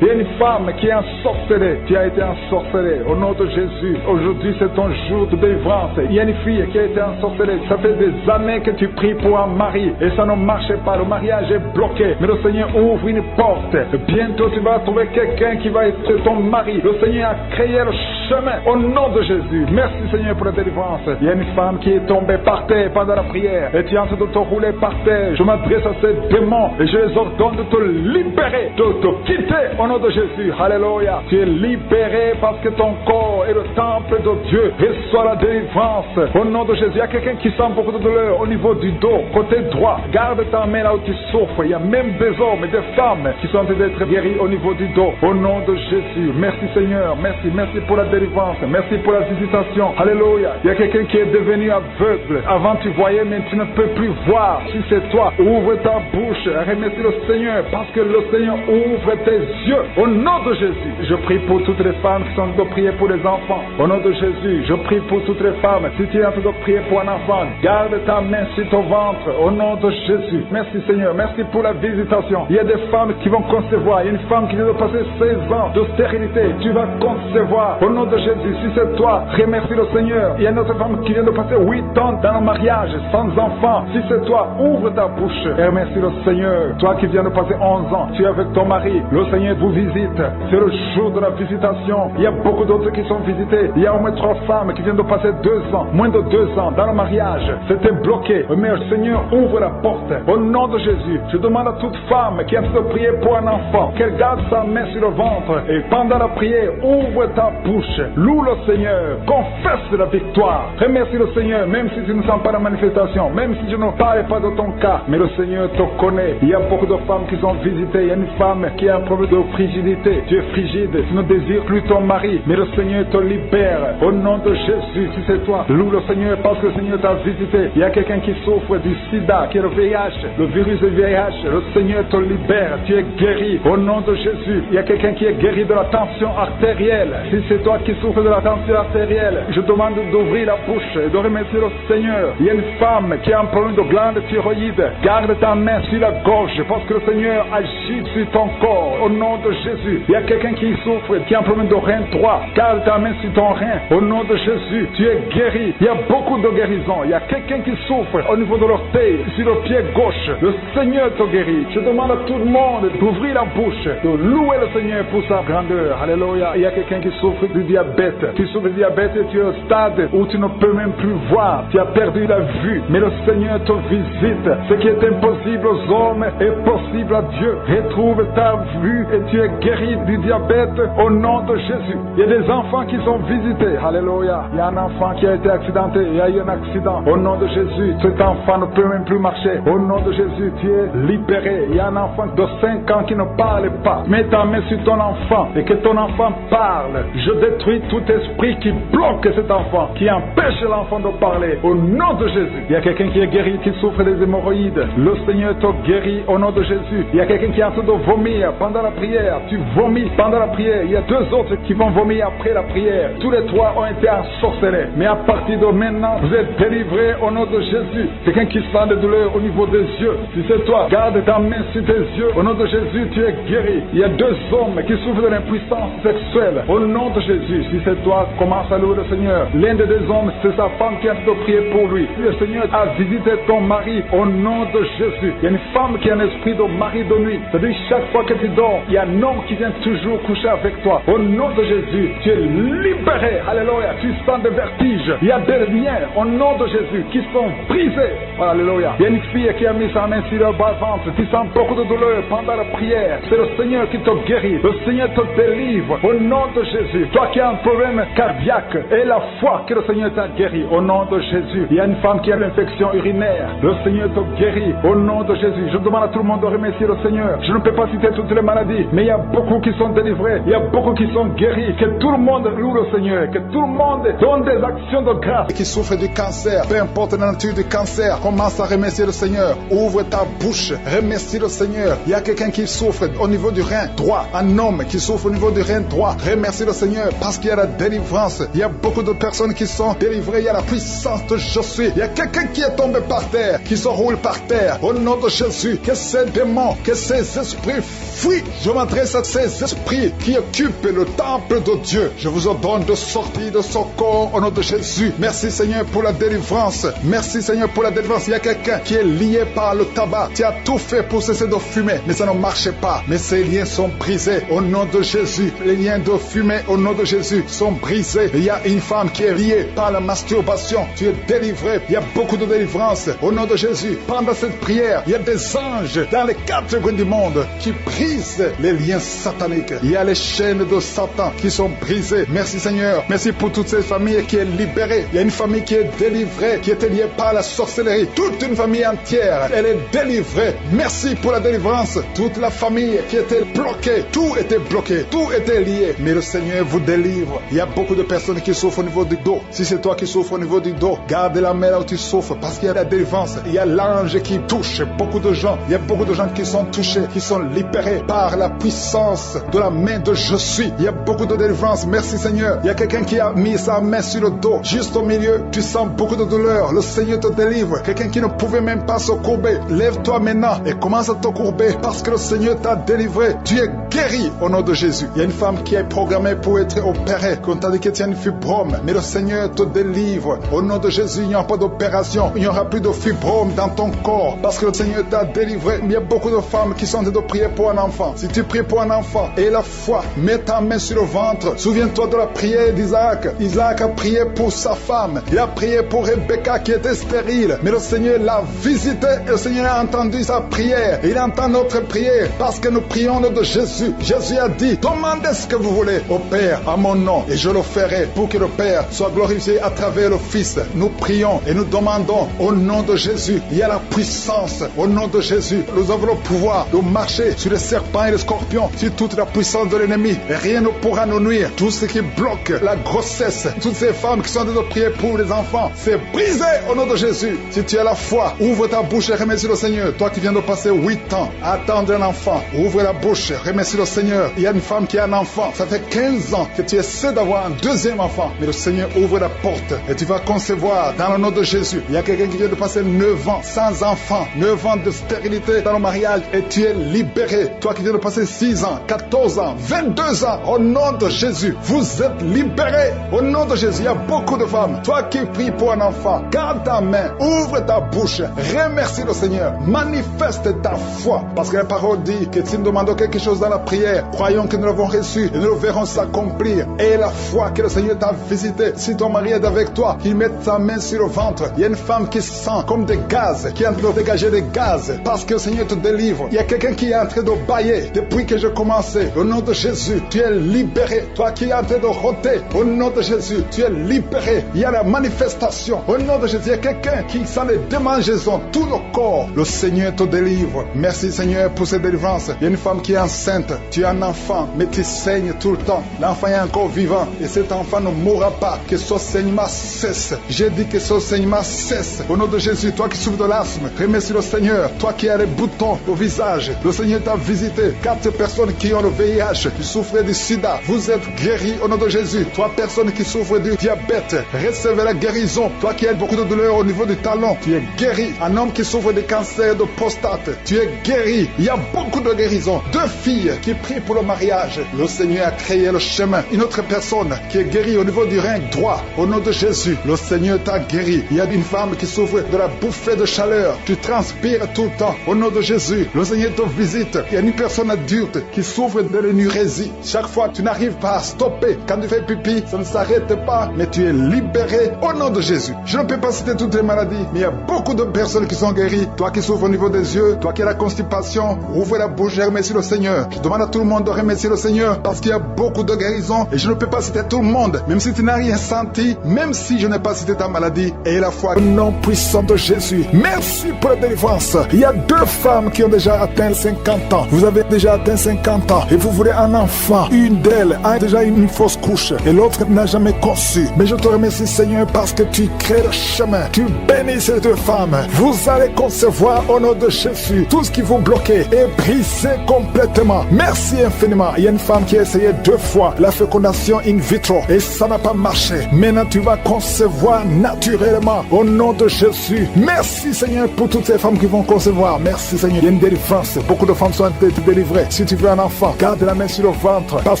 Il y a une femme qui est ensorcelée. Tu as été ensorcelée. Au nom de Jésus, aujourd'hui c'est ton jour de délivrance. Il y a une fille qui a été ensorcelée. Ça fait des années que tu pries pour un mari et ça ne marchait pas. Le mariage est bloqué. Mais le Seigneur ouvre une porte. Bientôt tu vas trouver quelqu'un qui va être ton mari. Le Seigneur a créé le chemin. Au nom de Jésus. Merci Seigneur pour la délivrance. Il y a une femme qui est tombée par terre pendant la prière et tu es en train de te rouler par terre. Je m'adresse à ces démons et je les ordonne de te libérer, de te quitter au nom de Jésus. Alléluia. Tu es libéré parce que ton corps est le temple de Dieu. Reçois la délivrance au nom de Jésus. Il y a quelqu'un qui sent beaucoup de douleur au niveau du dos, côté droit. Garde ta main là où tu souffres. Il y a même des hommes et des femmes qui sont en train d'être guéris au niveau du dos. Au nom de Jésus. Merci Seigneur. Merci. Merci pour la délivrance. Merci pour la visitation. Alléluia. Il y a quelqu'un qui est devenu aveugle. Avant tu voyais, mais tu ne peux plus voir. Si c'est toi, ouvre ta bouche. Remercie le Seigneur parce que le Seigneur ouvre tes yeux. Au nom de Jésus. Je prie pour toutes les femmes qui sont en train de prier pour les enfants. Au nom de Jésus. Je prie pour toutes les femmes. Si tu es en train de prier pour un enfant, garde ta main sur ton ventre. Au nom de Jésus. Merci Seigneur. Merci pour la visitation. Il y a des femmes qui vont concevoir. Il y a une femme qui vient de passer 16 ans de stérilité. Tu vas concevoir. Au nom de Jésus. Si c'est toi, remercie le Seigneur. Il y a une autre femme qui vient de passer 8 ans dans le mariage sans enfant. Si c'est toi, ouvre ta bouche et remercie le Seigneur. Toi qui viens de passer 11 ans, tu es avec ton mari. Le Seigneur vous visite. C'est le jour de la visitation. Il y a beaucoup d'autres qui sont visités. Il y a au moins 3 femmes qui viennent de passer 2 ans, moins de 2 ans dans le mariage. C'était bloqué. Mais le Seigneur ouvre la porte. Au nom de Jésus, je demande à toute femme qui a envie de prier pour un enfant qu'elle garde sa main sur le ventre et pendant la prière, ouvre ta bouche. Loue le Seigneur. Confesse la victoire. Remercie le Seigneur, même si tu ne sens pas la manifestation, même si je ne parle pas de ton cas, mais le Seigneur te connaît. Il y a beaucoup de femmes qui sont visitées. Il y a une femme qui a un problème de frigidité. Tu es frigide, tu ne désires plus ton mari, mais le Seigneur te libère. Au nom de Jésus, si c'est toi, loue le Seigneur parce que le Seigneur t'a visité. Il y a quelqu'un qui souffre du sida, qui est le VIH, le virus du VIH. Le Seigneur te libère. Tu es guéri. Au nom de Jésus, il y a quelqu'un qui est guéri de la tension artérielle. Si c'est toi qui souffres de la tension artérielle, je demande d'ouvrir la bouche et de remercier le Seigneur. Il y a une femme qui a un problème de glande thyroïde. Garde ta main sur la gorge parce que le Seigneur agit sur ton corps. Au nom de Jésus. Il y a quelqu'un qui souffre, qui a un problème de rein droit. Garde ta main sur ton rein. Au nom de Jésus, tu es guéri. Il y a beaucoup de guérisons. Il y a quelqu'un qui souffre au niveau de l'orteil, sur le pied gauche. Le Seigneur te guérit. Je demande à tout le monde d'ouvrir la bouche, de louer le Seigneur pour sa grandeur. Alléluia. Il y a quelqu'un qui souffre du diabète. Tu souffres du diabète et tu es au stade où tu ne peux même plus voir. Tu as perdu la vue. Mais le Seigneur te visite. Ce qui est impossible aux hommes est possible à Dieu. Retrouve ta vue et tu es guéri du diabète au nom de Jésus. Il y a des enfants qui sont visités. Alléluia. Il y a un enfant qui a été accidenté. Il y a eu un accident. Au nom de Jésus, cet enfant ne peut même plus marcher. Au nom de Jésus, tu es libéré. Il y a un enfant de 5 ans qui ne parle pas. Mets ta main sur ton enfant et que ton enfant parle. Je détruis tout esprit qui bloque cet enfant, qui empêche l'enfant de parler. Au nom de Jésus. Il y a quelqu'un qui est guéri, qui souffre des hémorroïdes. Le Seigneur te guérit au nom de Jésus. Il y a quelqu'un qui est en train de vomir pendant la prière. Tu vomis pendant la prière. Il y a 2 autres qui vont vomir après la prière. Tous les 3 ont été ensorcelés. Mais à partir de maintenant, vous êtes délivrés au nom de Jésus. Quelqu'un qui sent des douleurs au niveau des yeux. Si c'est toi, garde ta main sur tes yeux. Au nom de Jésus, tu es guéri. Il y a 2 hommes qui souffrent de l'impuissance sexuelle. Au nom de Jésus, si c'est toi, commence à louer le Seigneur. L'un des 2 hommes, c'est sa femme qui a de prier pour lui. Le Seigneur a visité ton mari au nom de Jésus. Il y a une femme qui a un esprit de mari de nuit. C'est-à-dire chaque fois que tu dors, il y a un homme qui vient toujours coucher avec toi. Au nom de Jésus, tu es libéré. Alléluia. Tu sens des vertiges. Il y a des liens au nom de Jésus qui sont brisés. Alléluia. Il y a une fille qui a mis sa main sur le bas-ventre. Tu sens beaucoup de douleur pendant la prière. C'est le Seigneur qui te guérit. Le Seigneur te délivre. Au nom de Jésus. Jésus. Toi qui as un problème cardiaque et la foi que le Seigneur t'a guéri, au nom de Jésus. Il y a une femme qui a l'infection urinaire. Le Seigneur te guérit au nom de Jésus. Je demande à tout le monde de remercier le Seigneur. Je ne peux pas citer toutes les maladies, mais il y a beaucoup qui sont délivrés. Il y a beaucoup qui sont guéris. Que tout le monde loue le Seigneur. Que tout le monde donne des actions de grâce. Qui souffre du cancer, peu importe la nature du cancer, commence à remercier le Seigneur. Ouvre ta bouche, remercie le Seigneur. Il y a quelqu'un qui souffre au niveau du rein droit. Un homme qui souffre au niveau du rein droit. Remercie le Seigneur parce qu'il y a la délivrance. Il y a beaucoup de personnes qui sont délivrées. Il y a la puissance de je suis. Il y a quelqu'un qui est tombé par terre, qui se roule par terre. Au nom de Jésus, que ces démons, que ces esprits fuient. Je m'adresse à ces esprits qui occupent le temple de Dieu. Je vous ordonne de sortir de ce corps au nom de Jésus. Merci Seigneur pour la délivrance. Merci Seigneur pour la délivrance. Il y a quelqu'un qui est lié par le tabac. Tu as tout fait pour cesser de fumer, mais ça ne marchait pas. Mais ces liens sont brisés au nom de Jésus. Les liens de fumée au nom de Jésus sont brisés. Il y a une femme qui est liée par la masturbation. Tu es délivré. Il y a beaucoup de délivrance au nom de Jésus. Pendant cette prière, il y a des anges dans les quatre coins du monde qui brisent les liens sataniques. Il y a les chaînes de Satan qui sont brisées. Merci Seigneur. Merci pour toutes ces familles qui est libérée. Il y a une famille qui est délivrée, qui était liée par la sorcellerie. Toute une famille entière, elle est délivrée. Merci pour la délivrance. Toute la famille qui était bloquée, tout était bloqué, tout était lié. Mais le Seigneur vous délivre. Il y a beaucoup de personnes qui souffrent au niveau du dos. Si c'est toi qui souffres au niveau du dos, garde la main là où tu souffres parce qu'il y a la délivrance. Il y a l'ange qui touche beaucoup de gens. Il y a beaucoup de gens qui sont touchés, qui sont libérés par la puissance de la main de je suis. Il y a beaucoup de délivrance. Merci Seigneur. Il y a quelqu'un qui a mis sa main sur le dos, juste au milieu. Tu sens beaucoup de douleur. Le Seigneur te délivre. Quelqu'un qui ne pouvait même pas se courber. Lève-toi maintenant et commence à te courber parce que le Seigneur t'a délivré. Tu es guéri au nom de Jésus. Il y a une femme qui est programmée pour être opérée. Quand t'a dit que tu as une fibrome, mais le Seigneur te délivre. Au nom de Jésus, il n'y aura pas d'opération. Il n'y aura plus de fibrome dans ton corps parce que le Seigneur t'a délivré. Il y a beaucoup de femmes qui sont en train de prier pour un enfant. Si tu pries pour un enfant et la foi, mets ta main sur le ventre. Souviens-toi de la prière d'Isaac. Isaac a prié pour sa femme. Il a prié pour Rebecca qui était stérile. Mais le Seigneur l'a visité et le Seigneur a entendu sa prière. Et il entend notre prière parce que nous prions au nom de Jésus. Jésus a dit, demandez ce que vous voulez au Père à mon nom et je le ferai pour que le Père soit glorifié à travers le Fils. Nous prions et nous demandons au nom de Jésus. Il y a la puissance au nom de Jésus. Nous avons le pouvoir de marcher sur les serpents et les scorpions, sur toute la puissance de l'ennemi. Et rien ne pourra nous nuire. Tout ce qui bloque la grossesse, toutes ces femmes qui sont en train de prier pour les enfants, c'est brisé au nom de Jésus. Si tu as la foi, ouvre ta bouche et remercie le Seigneur. Toi qui viens de passer 8 ans à attendre un enfant, ouvre la bouche, remercie le Seigneur. Il y a une femme qui a un enfant, ça fait 15 ans que tu essaies d'avoir un deuxième enfant, mais le Seigneur ouvre la porte et tu vas concevoir dans le nom de Jésus. Il y a quelqu'un qui vient de passer 9 ans sans enfant, 9 ans de stérilité dans le mariage et tu es libéré. Toi qui viens de passer 6 ans, 14 ans, 22 ans, au nom de Jésus, vous êtes libérés. Au nom de Jésus, il y a beaucoup de femmes. Toi qui pries pour un enfant, garde ta main, ouvre ta bouche, remercie le Seigneur, manifeste ta foi. Parce que la parole dit que si nous demandons quelque chose dans la prière, croyons que nous l'avons reçu et nous le verrons s'accomplir. Et la foi que le Seigneur t'a visité, si ton mari est avec toi, qu'il mette sa main sur le ventre. Il y a une femme qui sent comme des gaz, qui est en train de dégager des gaz, parce que le Seigneur te délivre. Il y a quelqu'un qui est en train de bailler depuis que j'ai commencé. Au nom de Jésus, tu es libéré. Toi qui es en train de rôter, au nom de Jésus, tu es libéré. Il y a la manifestation. Au nom de Jésus, il y a quelqu'un qui sent les démangeaisons, tout le corps. Le Seigneur te délivre. Merci Seigneur pour cette délivrance. Il y a une femme qui est enceinte. Tu as un enfant, mais tu saignes tout le temps. L'enfant est encore vivant et cet enfant ne mourra pas. Que ce saignement cesse. J'ai dit que ce saignement cesse. Au nom de Jésus, toi qui souffres de l'asthme, remercie le Seigneur. Toi qui as les boutons au visage, le Seigneur t'a visité. 4 personnes qui ont le VIH, qui souffrent du sida, vous êtes guéris au nom de Jésus. 3 personnes qui souffrent du diabète, recevez la guérison. Toi qui as beaucoup de douleur au niveau du talon, tu es guéri. Un homme qui souffre de cancer de prostate, tu es guéri. Il y a beaucoup de guérisons. 2 filles qui prient pour le mariage, le Seigneur a créé le chemin. Une autre personne qui est guérie au niveau du rein droit, au nom de Jésus, le Seigneur t'a guéri. Il y a une femme qui souffre de la bouffée de chaleur, tu transpires tout le temps, au nom de Jésus, le Seigneur te visite. Il y a une personne adulte qui souffre de l'énurésie. Chaque fois tu n'arrives pas à stopper, quand tu fais pipi, ça ne s'arrête pas, mais tu es libéré au nom de Jésus. Je ne peux pas citer toutes les maladies, mais il y a beaucoup de personnes qui sont guéries. Toi qui souffres au niveau des yeux, toi qui as la constipation, ouvre la bouche et remercie le Seigneur. Je demande à tout le monde de remercier le Seigneur. Seigneur, parce qu'il y a beaucoup de guérisons et je ne peux pas citer tout le monde. Même si tu n'as rien senti, même si je n'ai pas cité ta maladie, et la foi. Au nom puissant de Jésus, merci pour la délivrance. Il y a 2 femmes qui ont déjà atteint 50 ans. Vous avez déjà atteint 50 ans et vous voulez un enfant. Une d'elles a déjà une fausse couche et l'autre n'a jamais conçu. Mais je te remercie, Seigneur, parce que tu crées le chemin. Tu bénis ces 2 femmes. Vous allez concevoir au nom de Jésus. Tout ce qui vous bloquait est brisé complètement. Merci infiniment. Il y a une femme qui a essayé 2 fois la fécondation in vitro et ça n'a pas marché. Maintenant, tu vas concevoir naturellement au nom de Jésus. Merci, Seigneur, pour toutes ces femmes qui vont concevoir. Merci, Seigneur. Il y a une délivrance. Beaucoup de femmes sont délivrées. Si tu veux un enfant, garde la main sur le ventre parce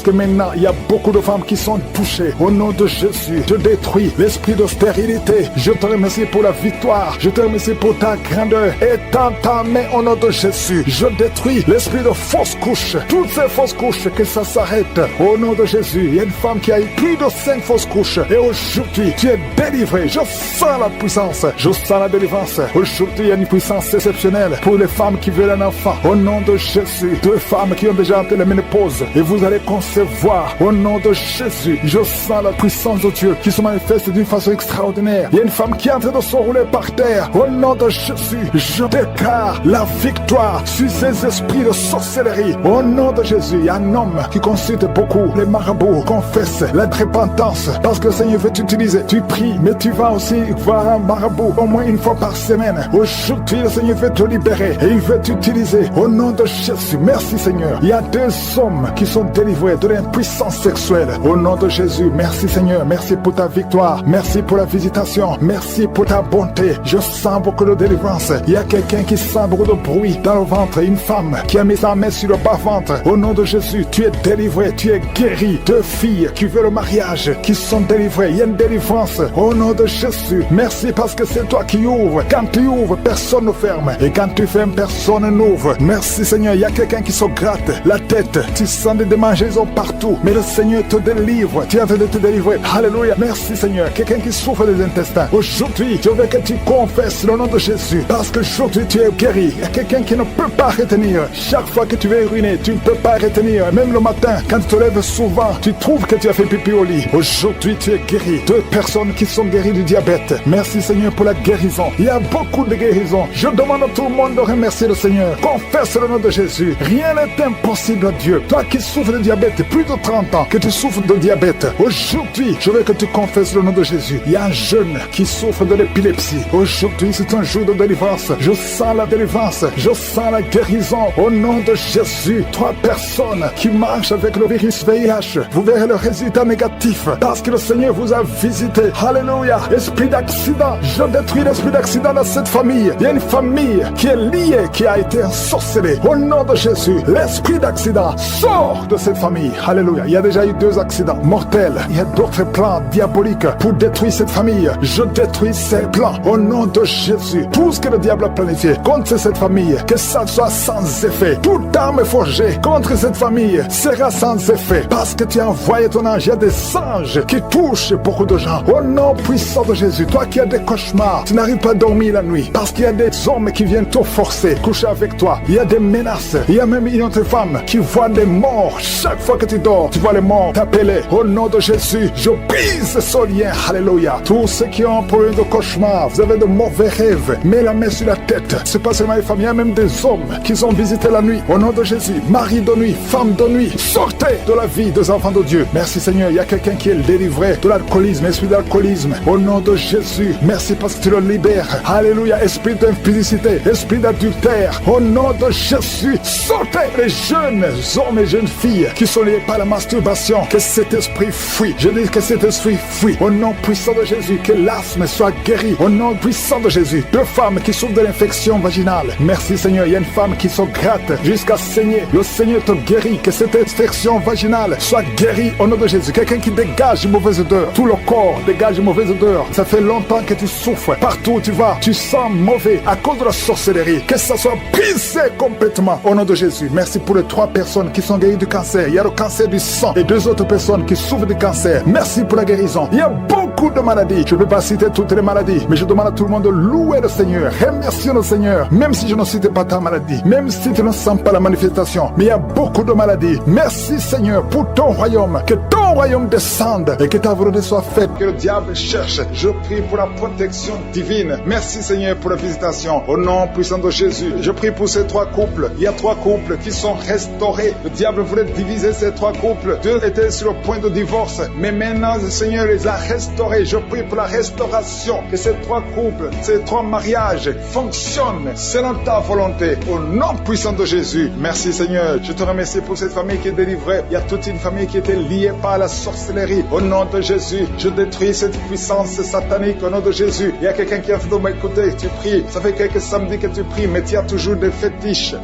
que maintenant, il y a beaucoup de femmes qui sont touchées. Au nom de Jésus, je détruis l'esprit de stérilité. Je te remercie pour la victoire. Je te remercie pour ta grandeur. Étends ta main au nom de Jésus. Je détruis l'esprit de fausse couche. Toutes ces fausses couches, que ça s'arrête. Au nom de Jésus, il y a une femme qui a eu plus de 5 fausses couches. Et aujourd'hui, tu es délivré. Je sens la puissance. Je sens la délivrance. Aujourd'hui, il y a une puissance exceptionnelle pour les femmes qui veulent un enfant. Au nom de Jésus, 2 femmes qui ont déjà atteint la ménopause. Et vous allez concevoir. Au nom de Jésus, je sens la puissance de Dieu qui se manifeste d'une façon extraordinaire. Il y a une femme qui est en train de se rouler par terre. Au nom de Jésus, je déclare la victoire sur ces esprits de sorcellerie. Au nom de Jésus, il y a un homme qui consulte beaucoup les marabouts, confesse la repentance parce que le Seigneur veut t'utiliser. Tu pries, mais tu vas aussi voir un marabout au moins une fois par semaine. Aujourd'hui, le Seigneur veut te libérer et il veut t'utiliser. Au nom de Jésus, merci Seigneur. Il y a 2 hommes qui sont délivrés de l'impuissance sexuelle. Au nom de Jésus, merci Seigneur. Merci pour ta victoire. Merci pour la visitation. Merci pour ta bonté. Je sens beaucoup de délivrance. Il y a quelqu'un qui sent beaucoup de bruit dans le ventre. Une femme qui a mis sa main sur le bas-ventre. Au nom de Jésus, tu es délivré. Tu es guéri. 2 filles qui veulent le mariage, qui sont délivrées. Il y a une délivrance. Au nom de Jésus, merci parce que c'est toi qui ouvres. Quand tu ouvres, personne ne ferme. Et quand tu fermes, personne n'ouvre. Merci Seigneur. Il y a quelqu'un qui se gratte la tête. Tu sens des démangeaisons partout. Mais le Seigneur te délivre. Tu es en train de te délivrer. Alléluia. Merci Seigneur. Quelqu'un qui souffre des intestins. Aujourd'hui, je veux que tu confesses le nom de Jésus. Parce que aujourd'hui, tu es guéri. Il y a quelqu'un qui ne peut pas retenir. Chaque fois que tu veux uriner, tu ne peux pas retenir. Même le matin, quand tu te lèves souvent, tu trouves que tu as fait pipi au lit. Aujourd'hui, tu es guéri. 2 personnes qui sont guéries du diabète. Merci Seigneur pour la guérison. Il y a beaucoup de guérisons. Je demande à tout le monde de remercier le Seigneur. Confesse le nom de Jésus. Rien n'est impossible à Dieu. Toi qui souffres de diabète, plus de 30 ans que tu souffres de diabète. Aujourd'hui, je veux que tu confesses le nom de Jésus. Il y a un jeune qui souffre de l'épilepsie. Aujourd'hui, c'est un jour de délivrance. Je sens la délivrance. Je sens la guérison. Au nom de Jésus, 3 personnes qui marchent avec le virus VIH. Vous verrez le résultat négatif parce que le Seigneur vous a visité. Alléluia. Esprit d'accident. Je détruis l'esprit d'accident dans cette famille. Il y a une famille qui est liée, qui a été ensorcelée. Au nom de Jésus, l'esprit d'accident sort de cette famille. Alléluia. Il y a déjà eu 2 accidents mortels. Il y a d'autres plans diaboliques pour détruire cette famille. Je détruis ces plans au nom de Jésus. Tout ce que le diable a planifié contre cette famille, que ça soit sans effet. Toute arme forgée contre cette famille sera sans effet parce que tu as envoyé ton ange. Il y a des anges qui touchent beaucoup de gens. Au nom puissant de Jésus, toi qui as des cauchemars, tu n'arrives pas à dormir la nuit parce qu'il y a des hommes qui viennent te forcer, coucher avec toi. Il y a des menaces. Il y a même une autre femme qui voit des morts. Chaque fois que tu dors, tu vois les morts t'appeler. Au nom de Jésus, je brise ce lien. Alléluia. Tous ceux qui ont un problème de cauchemar, vous avez de mauvais rêves, mets la main sur la tête. C'est pas seulement les femmes, il y a même des hommes qui sont visités la nuit. Au nom de Jésus, mari de nuit, femme de nuit, sortez de la vie des enfants de Dieu. Merci Seigneur. Il y a quelqu'un qui est délivré de l'alcoolisme, esprit d'alcoolisme. Au nom de Jésus, merci parce que tu le libères. Alléluia. Esprit d'impudicité, esprit d'adultère. Au nom de Jésus, sortez les jeunes hommes et jeunes filles qui sont liés par la masturbation. Que cet esprit fuit. Je dis que cet esprit fuit. Au nom puissant de Jésus, que l'asthme soit guéri. Au nom puissant de Jésus. 2 femmes qui souffrent de l'infection vaginale. Merci Seigneur. Il y a une femme qui se gratte jusqu'à saigner. Le Seigneur te guérit. Que cette infection vaginale soit guérie au nom de Jésus. Quelqu'un qui dégage une mauvaise odeur. Tout le corps dégage une mauvaise odeur. Ça fait longtemps que tu souffres. Partout où tu vas, tu sens mauvais à cause de la sorcellerie. Que ça soit brisé complètement au nom de Jésus. Merci pour les 3 personnes qui sont guéries du cancer. Il y a le cancer du sang et 2 autres personnes qui souffrent du cancer. Merci pour la guérison. Il y a beaucoup de maladies. Je ne peux pas citer toutes les maladies, mais je demande à tout le monde de louer le Seigneur. Remercier le Seigneur. Même si je ne cite pas ta maladie, même si tu ne sens pas la manifestation, mais il y a beaucoup de maladies. Merci Merci Seigneur pour ton royaume. Que ton royaume descende et que ta volonté soit faite. Que le diable cherche. Je prie pour la protection divine. Merci Seigneur pour la visitation. Au nom puissant de Jésus. Je prie pour ces 3 couples. Il y a 3 couples qui sont restaurés. Le diable voulait diviser ces 3 couples. 2 étaient sur le point de divorce. Mais maintenant le Seigneur les a restaurés. Je prie pour la restauration. Que ces 3 couples, ces 3 mariages fonctionnent selon ta volonté. Au nom puissant de Jésus. Merci Seigneur. Je te remercie pour cette famille qui est délivrée. Il y a toute une famille qui était liée par la sorcellerie. Au nom de Jésus, je détruis cette puissance satanique au nom de Jésus. Il y a quelqu'un qui a fait de m'écouter. Tu pries. Ça fait quelques samedis que tu pries, mais tu as toujours des fétiches,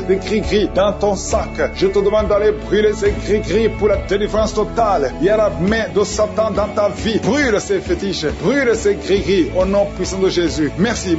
des gris-gris dans ton sac. Je te demande d'aller brûler ces gris-gris pour la délivrance totale. Il y a la main de Satan dans ta vie. Brûle ces fétiches. Brûle ces gris-gris au nom puissant de Jésus. Merci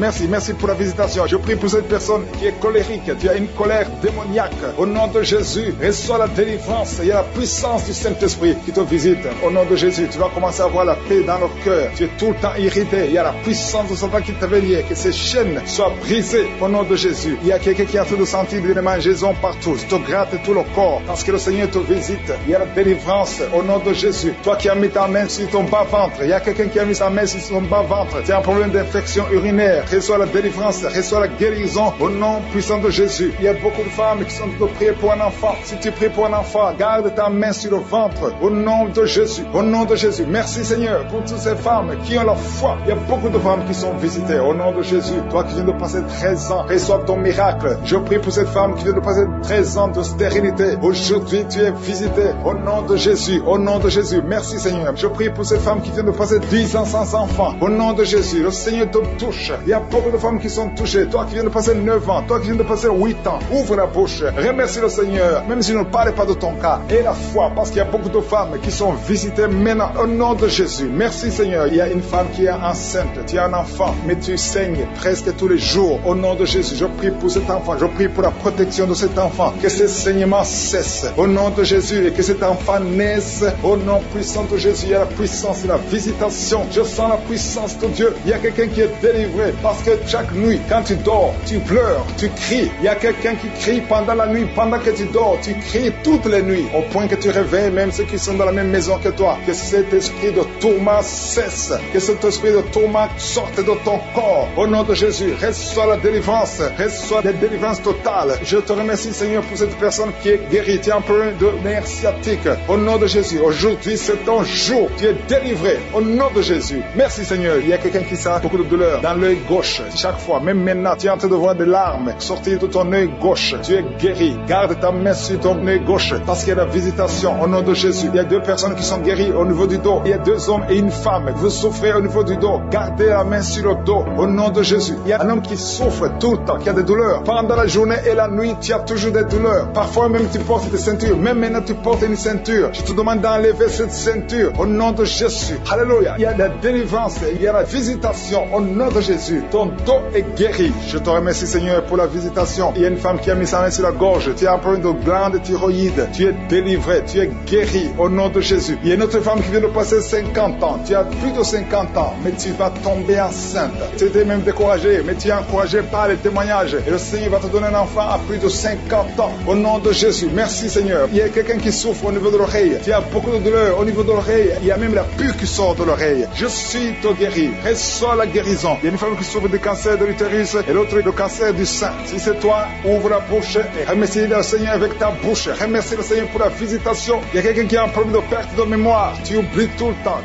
pour la visitation. Je prie pour cette personne qui est colérique. Tu as une colère démoniaque. Au nom de Jésus, reçois la délivrance. Il y a la puissance du Saint-Esprit qui te visite. Au nom de Jésus, tu vas commencer à avoir la paix dans le cœur. Tu es tout le temps irrité. Il y a la puissance de Satan qui t'avait lié. Que ces chaînes soient brisées au nom de Jésus. Il y a quelqu'un qui a fait de sentir des mangeaisons partout. Tu te grattes tout le corps parce que le Seigneur te visite. Il y a la délivrance au nom de Jésus. Toi qui as mis ta main sur ton bas-ventre. Il y a quelqu'un qui a mis sa main sur son bas-ventre. Tu as un problème d'infection urinaire. Reçois la délivrance. Reçois la guérison au nom puissant de Jésus. Il y a beaucoup de femmes qui sont de prier pour un enfant. Si tu pries pour un enfant, garde ta main sur le ventre au nom de Jésus. Au nom de Jésus. Merci Seigneur pour toutes ces femmes qui ont la foi. Il y a beaucoup de femmes qui sont visitées au nom de Jésus. Toi qui viens de passer 13 ans, reçois ton miracle. Je prie pour cette femme qui vient de passer 13 ans de stérilité. Aujourd'hui, tu es visitée au nom de Jésus. Au nom de Jésus. Merci Seigneur. Je prie pour cette femme qui vient de passer 10 ans sans enfant. Au nom de Jésus. Le Seigneur te touche. Il y a beaucoup de femmes qui sont touchées. Toi qui viens de passer 9 ans. Toi qui viens de passer 8 ans. Ouvre la bouche. Remercie le Seigneur. Même si je ne parle pas de ton cas. Et la foi. Parce qu'il y a beaucoup de femmes qui sont visitées maintenant. Au nom de Jésus. Merci Seigneur. Il y a une femme qui est enceinte. Tu as un enfant. Mais tu saignes presque tous les jours. Au nom de Jésus. Je prie pour cet enfant. Je prie pour la protection de cet enfant. Que ce saignement cesse. Au nom de Jésus. Et que cet enfant naisse. Au nom puissant de Jésus. Il y a la puissance de la visitation. Je sens la puissance de Dieu. Il y a quelqu'un qui est délivré. Parce que chaque nuit, quand tu dors, tu pleures, tu cries. Il y a quelqu'un qui crie pendant la nuit. Pendant que tu dors, tu cries toutes les nuits. Au point que tu réveilles même ceux qui sont dans la même maison que toi. Que cet esprit de tourment cesse. Que cet esprit de tourment sorte de ton corps. Au nom de Jésus, reçois la délivrance. Reçois la délivrance totale. Je te remercie Seigneur pour cette personne qui est guérie. Tu as un problème de nerf sciatique. Au nom de Jésus, aujourd'hui c'est ton jour. Tu es délivré. Au nom de Jésus. Merci Seigneur. Il y a quelqu'un qui sent beaucoup de douleur dans l'œil gauche. Chaque fois, même maintenant, tu es en train de voir des larmes sortir de ton œil gauche. Tu es guéri. Garde ta main sur ton œil gauche parce qu'il y a la visitation. Au nom de Jésus. Il y a 2 personnes qui sont guéries au niveau du dos. Il y a 2 hommes et une femme. Vous souffrez au niveau du dos. Gardez la main sur le dos. Au nom de Jésus. Il y a un homme qui souffre tout le temps, qui a des douleurs. Pendant la journée et la nuit, tu as toujours des douleurs. Parfois même tu portes des ceintures. Même maintenant tu portes une ceinture. Je te demande d'enlever cette ceinture. Au nom de Jésus. Alléluia. Il y a la délivrance. Il y a la visitation. Au nom de Jésus. Ton dos est guéri. Je te remercie Seigneur pour la visitation. Il y a une femme qui a mis sa main sur la gorge. Tu as un problème de glande thyroïde. Tu es délivré. Tu es guéri. Au nom de Jésus. Il y a une autre femme qui vient de passer 50 ans. Tu as plus de 50 ans. Mais tu vas tomber enceinte. Tu étais même découragé. Mais tu es encouragé par les témoignages. Et le Seigneur va te donner un enfant à plus de 50 ans. Au nom de Jésus. Merci Seigneur. Il y a quelqu'un qui souffre au niveau de l'oreille. Tu as beaucoup de douleur au niveau de l'oreille. Il y a même la pus qui sort de l'oreille. Je suis te guéri. Reçois la guérison. Il y a une femme qui souffre du cancer de l'utérus et l'autre du cancer du sein. Si c'est toi, ouvre la bouche et remercie le Seigneur avec ta bouche. Remercie le Seigneur pour la visitation. Il y a quelqu'un qui a un problème de perte de mémoire. Tu oublies tout le temps.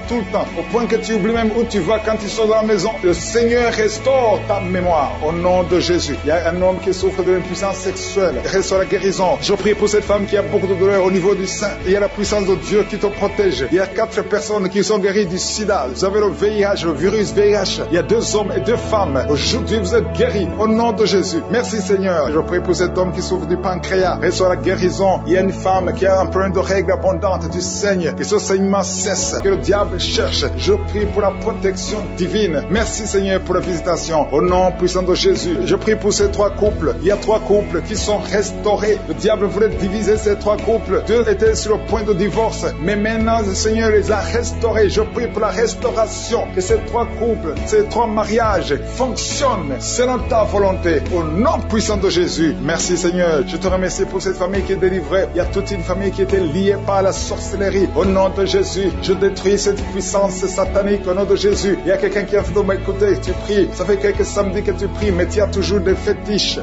Au point que tu oublies même où tu vas quand tu sors de la maison. Le Seigneur restaure ta mémoire. Au nom de Jésus. Il y a un homme qui souffre de l'impuissance sexuelle. Reçois la guérison. Je prie pour cette femme qui a beaucoup de douleur au niveau du sein. Il y a la puissance de Dieu qui te protège. Il y a 4 personnes qui sont guéries du sida. Vous avez le VIH, le virus VIH. Il y a 2 hommes et 2 femmes. Aujourd'hui, vous êtes guéris au nom de Jésus. Merci Seigneur. Je prie pour cet homme qui souffre du pancréas. Reçois la guérison. Il y a une femme qui a un problème de règles abondantes. Tu saignes. Que ce saignement cesse. Que le diable cherche. Je prie pour la protection divine. Merci Seigneur pour la visitation. Au nom puissant de Jésus. Je prie pour ces 3 couples. Il y a 3 couples qui sont restaurés. Le diable voulait diviser ces 3 couples. 2 étaient sur le point de divorce. Mais maintenant, le Seigneur les a restaurés. Je prie pour la restauration. Que ces 3 couples, ces 3 mariages fonctionnent selon ta volonté. Au nom puissant de Jésus. Merci Seigneur. Je te remercie pour cette famille qui est délivrée. délivré. Il y a toute une famille qui était liée par la sorcellerie. Au nom de Jésus, je détruis cette puissance satanique. Au nom de Jésus, il y a quelqu'un qui a fait m'écouter. Tu pries. Ça fait quelques samedis que tu pries, mais tu as toujours des fétiches,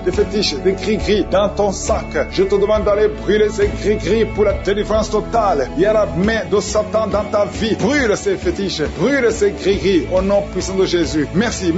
des gris-gris dans ton sac. Je te demande d'aller brûler ces gris-gris pour la délivrance totale. Il y a la main de Satan dans ta vie. Brûle ces fétiches, brûle ces gris-gris au nom puissant de Jésus. Merci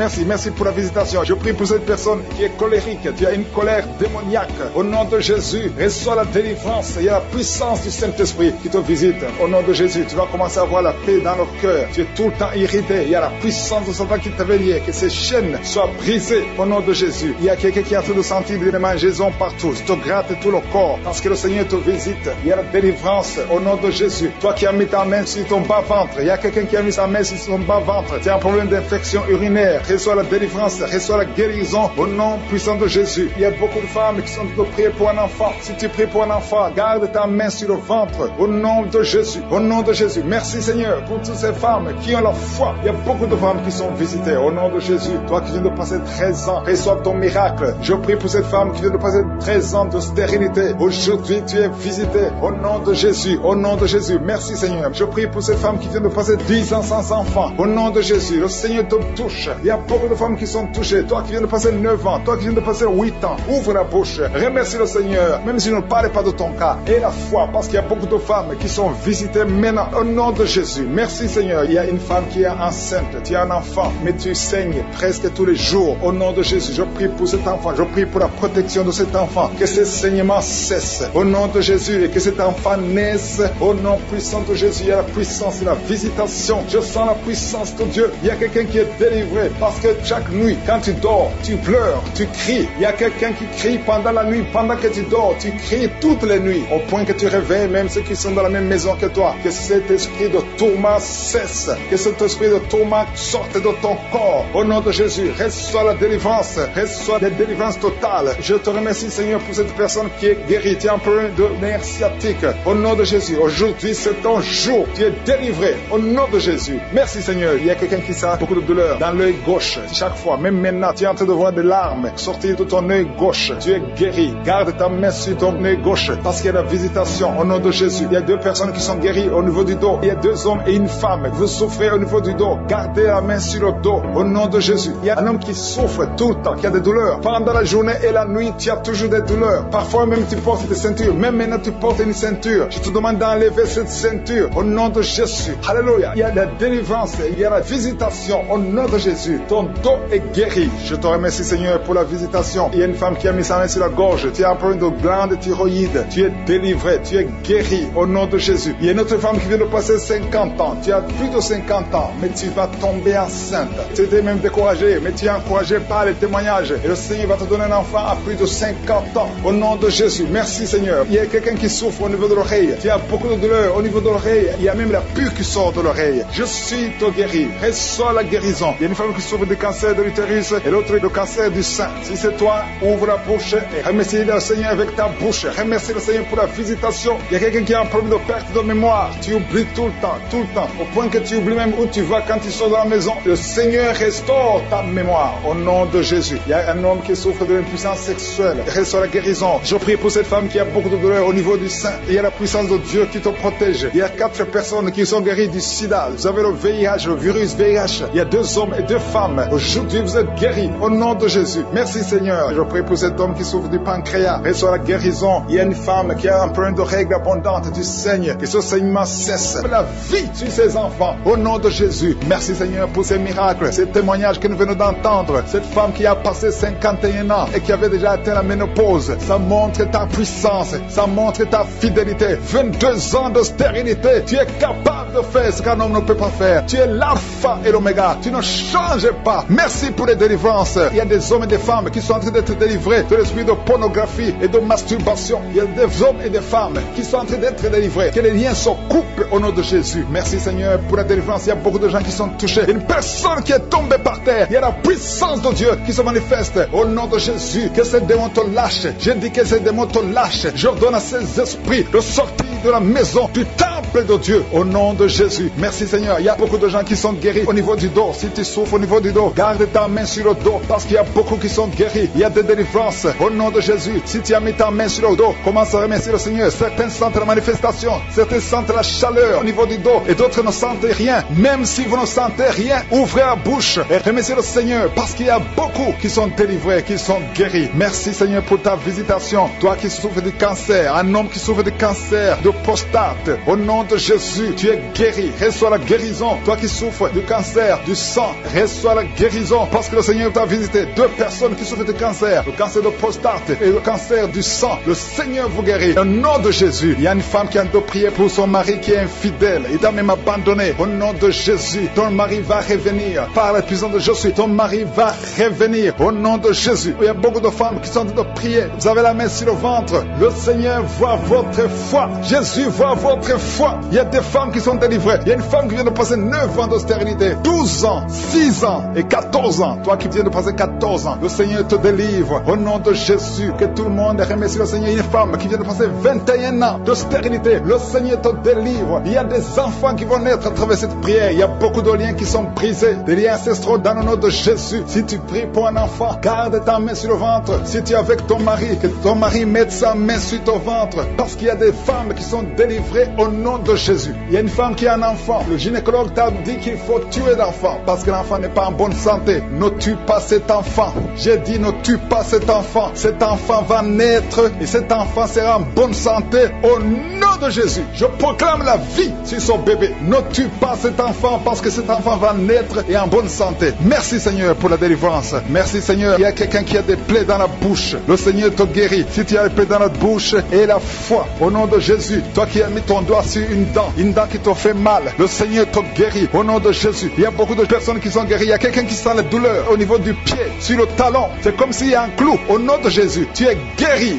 pour la visitation. Je prie pour cette personne qui est colérique. Tu as une colère démoniaque. Au nom de Jésus, reçois la délivrance. Il y a la puissance du Saint-Esprit qui te visite. Au nom de Jésus, tu vas commencer à avoir la paix dans le cœur. Tu es tout le temps irrité. Il y a la puissance de Satan qui t'avait lié. Que ces chaînes soient brisées au nom de Jésus. Il y a quelqu'un qui est en train de sentir des démangeaisons partout. Tu te grattes tout le corps parce que le Seigneur te visite. Il y a la délivrance au nom de Jésus. Toi qui as mis ta main sur ton bas-ventre, il y a quelqu'un qui a mis sa main sur son bas-ventre. Tu as un problème d'infection urinaire. Reçois la délivrance, reçois la guérison au nom puissant de Jésus. Il y a beaucoup de femmes qui sont en train de prier pour un enfant. Si tu pries pour un enfant, garde ta main sur le ventre au nom de Jésus. Au nom de Jésus. Merci Seigneur pour toutes ces femmes qui ont la foi. Il y a beaucoup de femmes qui sont visitées au nom de Jésus. Toi qui viens de passer 13 ans, reçois ton miracle. Je prie pour cette femme qui vient de passer 13 ans de stérilité. Aujourd'hui, tu es visité au nom de Jésus. Au nom de Jésus. Merci Seigneur. Je prie pour cette femme qui vient de passer 10 ans sans enfant. Au nom de Jésus. Le Seigneur te touche. Il y a beaucoup de femmes qui sont touchées. Toi qui viens de passer 9 ans. Toi qui viens de passer 8 ans. Ouvre la bouche. Remercie le Seigneur. Même si je ne parle pas de ton cas. Et la foi. Parce qu'il y a beaucoup de femmes qui sont visitées maintenant. Au nom de Jésus. Merci Seigneur. Il y a une femme qui est enceinte. Tu as un enfant. Mais tu saignes presque tous les jours. Au nom de Jésus. Je prie pour cet enfant. Je prie pour la protection de cet enfant. Que ce saignement cesse. Au nom de Jésus. Et que cet enfant naisse. Au nom puissant de Jésus. Il y a la puissance et la visitation. Je sens la puissance de Dieu. Il y a quelqu'un qui est délivré. Parce que chaque nuit, quand tu dors, tu pleures, tu cries. Il y a quelqu'un qui crie pendant la nuit. Pendant que tu dors, tu cries toutes les nuits. Au point que tu réveilles même ceux qui sont dans la même maison que toi. Que cet esprit de tourment cesse. Que cet esprit de tourment sorte de ton corps. Au nom de Jésus, reçois la délivrance. Reçois la délivrance totale. Je te remercie Seigneur pour cette personne qui est guérie. Tu as un problème de nerf sciatique. Au nom de Jésus, aujourd'hui c'est ton jour. Tu es délivré. Au nom de Jésus. Merci Seigneur. Il y a quelqu'un qui sent beaucoup de douleur dans l'œil gauche. Chaque fois, même maintenant, tu es en train de voir des larmes sortir de ton œil gauche. Tu es guéri. Garde ta main sur ton œil gauche parce qu'il y a la visitation au nom de Jésus. Il y a 2 personnes qui sont guéries au niveau du dos. Il y a 2 hommes et une femme. Vous souffrez au niveau du dos. Gardez la main sur le dos au nom de Jésus. Il y a un homme qui souffre tout le temps, qui a des douleurs. Pendant la journée et la nuit, tu as toujours des douleurs. Parfois même tu portes des ceintures. Même maintenant tu portes une ceinture. Je te demande d'enlever cette ceinture au nom de Jésus. Alléluia. Il y a la délivrance. Il y a la visitation au nom de Jésus. Ton dos est guéri. Je te remercie Seigneur pour la visitation. Il y a une femme qui a mis sa main sur la gorge. Tu as un problème de glande thyroïde. Tu es délivré. Tu es guéri au nom de Jésus. Il y a une autre femme qui vient de passer 50 ans. Tu as plus de 50 ans, mais tu vas tomber enceinte. Tu étais même découragé, mais tu es encouragé par les témoignages. Et le Seigneur va te donner un enfant à plus de 50 ans. Au nom de Jésus. Merci Seigneur. Il y a quelqu'un qui souffre au niveau de l'oreille. Tu as beaucoup de douleur au niveau de l'oreille. Il y a même la pus qui sort de l'oreille. Je suis te guéri. Reçois la guérison. Il y a une femme qui souffre du cancer de l'utérus et l'autre du cancer du sein. Si c'est toi, ouvre la bouche et remercie le Seigneur avec ta bouche. Remercie le Seigneur pour la visitation. Il y a quelqu'un qui a un problème de perte de mémoire. Tu oublies tout le temps, au point que tu oublies même où tu vas quand tu sors de la maison. Le Seigneur restaure ta mémoire au nom de Jésus. Il y a un homme qui souffre de l'impuissance sexuelle. Reçois la guérison. Je prie pour cette femme qui a beaucoup de douleur au niveau du sein. Il y a la puissance de Dieu qui te protège. Il y a 4 personnes qui sont guéries du sida. Vous avez le VIH, le virus VIH. Il y a 2 hommes et 2 femmes. Aujourd'hui, vous êtes guéris au nom de Jésus. Merci Seigneur. Je prie pour cet homme qui souffre du pancréas. Reçois la guérison. Il y a une femme qui a un problème de règles abondantes. Tu saignes. Que ce saignement cesse. La vie sur ses enfants. Au nom de Jésus. Merci Seigneur pour ces miracles, ces témoignages que nous venons d'entendre. Cette femme qui a passé 51 ans et qui avait déjà atteint la ménopause. Ça montre ta puissance. Ça montre ta fidélité. 22 ans de stérilité. Tu es capable de faire ce qu'un homme ne peut pas faire. Tu es l'alpha et l'oméga. Tu ne changes pas. Merci pour les délivrances. Il y a des hommes et des femmes qui sont en train d'être délivrés de l'esprit de pornographie et de masturbation. Il y a des hommes et des femmes qui sont en train d'être délivrés. Que les liens se coupent au nom de Jésus. Merci Seigneur pour la délivrance. Il y a beaucoup de gens qui sont touchés. Une personne qui est tombée par terre. Il y a la puissance de Dieu qui se manifeste au nom de Jésus. Que ces démons te lâchent. Je dis que ces démons te lâchent. J'ordonne à ces esprits de sortir de la maison, du temple temple de Dieu, au nom de Jésus. Merci Seigneur. Il y a beaucoup de gens qui sont guéris au niveau du dos. Si tu souffres au niveau du dos, garde ta main sur le dos, parce qu'il y a beaucoup qui sont guéris. Il y a des délivrances au nom de Jésus. Si tu as mis ta main sur le dos, commence à remercier le Seigneur. Certains sentent la manifestation, certains sentent la chaleur au niveau du dos et d'autres ne sentent rien. Même si vous ne sentez rien, ouvrez la bouche et remerciez le Seigneur, parce qu'il y a beaucoup qui sont délivrés, qui sont guéris. Merci Seigneur pour ta visitation. Toi qui souffres du cancer, un homme qui souffre du cancer de prostate, au nom de Jésus, tu es guéri. Reçois la guérison. Toi qui souffres du cancer du sang, reçois la guérison, parce que le Seigneur t'a visité. Deux personnes qui souffrent du cancer, le cancer de prostate et le cancer du sang, le Seigneur vous guérit. Au nom de Jésus, il y a une femme qui a de prier pour son mari qui est infidèle. Il t'a même abandonné. Au nom de Jésus, ton mari va revenir. Par la puissance de Jésus, ton mari va revenir. Au nom de Jésus. Il y a beaucoup de femmes qui sont en train de prier. Vous avez la main sur le ventre. Le Seigneur voit votre foi. Jésus voit votre foi. Il y a des femmes qui sont délivrées. Il y a une femme qui vient de passer 9 ans de stérilité, 12 ans, 6 ans et 14 ans. Toi qui viens de passer 14 ans, le Seigneur te délivre. Au nom de Jésus, que tout le monde remercie le Seigneur. Une femme qui vient de passer 21 ans de stérilité, le Seigneur te délivre. Il y a des enfants qui vont naître à travers cette prière. Il y a beaucoup de liens qui sont brisés, des liens ancestraux dans le nom de Jésus. Si tu pries pour un enfant, garde ta main sur le ventre. Si tu es avec ton mari, que ton mari mette sa main sur ton ventre, parce qu'il y a des femmes qui sont délivrées au nom de Jésus. Il y a une femme qui a un enfant. Le gynécologue t'a dit qu'il faut tuer l'enfant parce que l'enfant n'est pas en bonne santé. Ne tue pas cet enfant. J'ai dit ne tue pas cet enfant. Cet enfant va naître et cet enfant sera en bonne santé au nom de Jésus. Je proclame la vie sur son bébé. Ne tue pas cet enfant parce que cet enfant va naître et en bonne santé. Merci Seigneur pour la délivrance. Merci Seigneur. Il y a quelqu'un qui a des plaies dans la bouche. Le Seigneur te guérit. Si tu as des plaies dans la bouche et la foi au nom de Jésus. Toi qui as mis ton doigt sur une dent qui te fait mal, le Seigneur te guérit au nom de Jésus. Il y a beaucoup de personnes qui sont guéries. Il y a quelqu'un qui sent la douleur au niveau du pied, sur le talon. C'est comme s'il y a un clou. Au nom de Jésus, tu es guéri.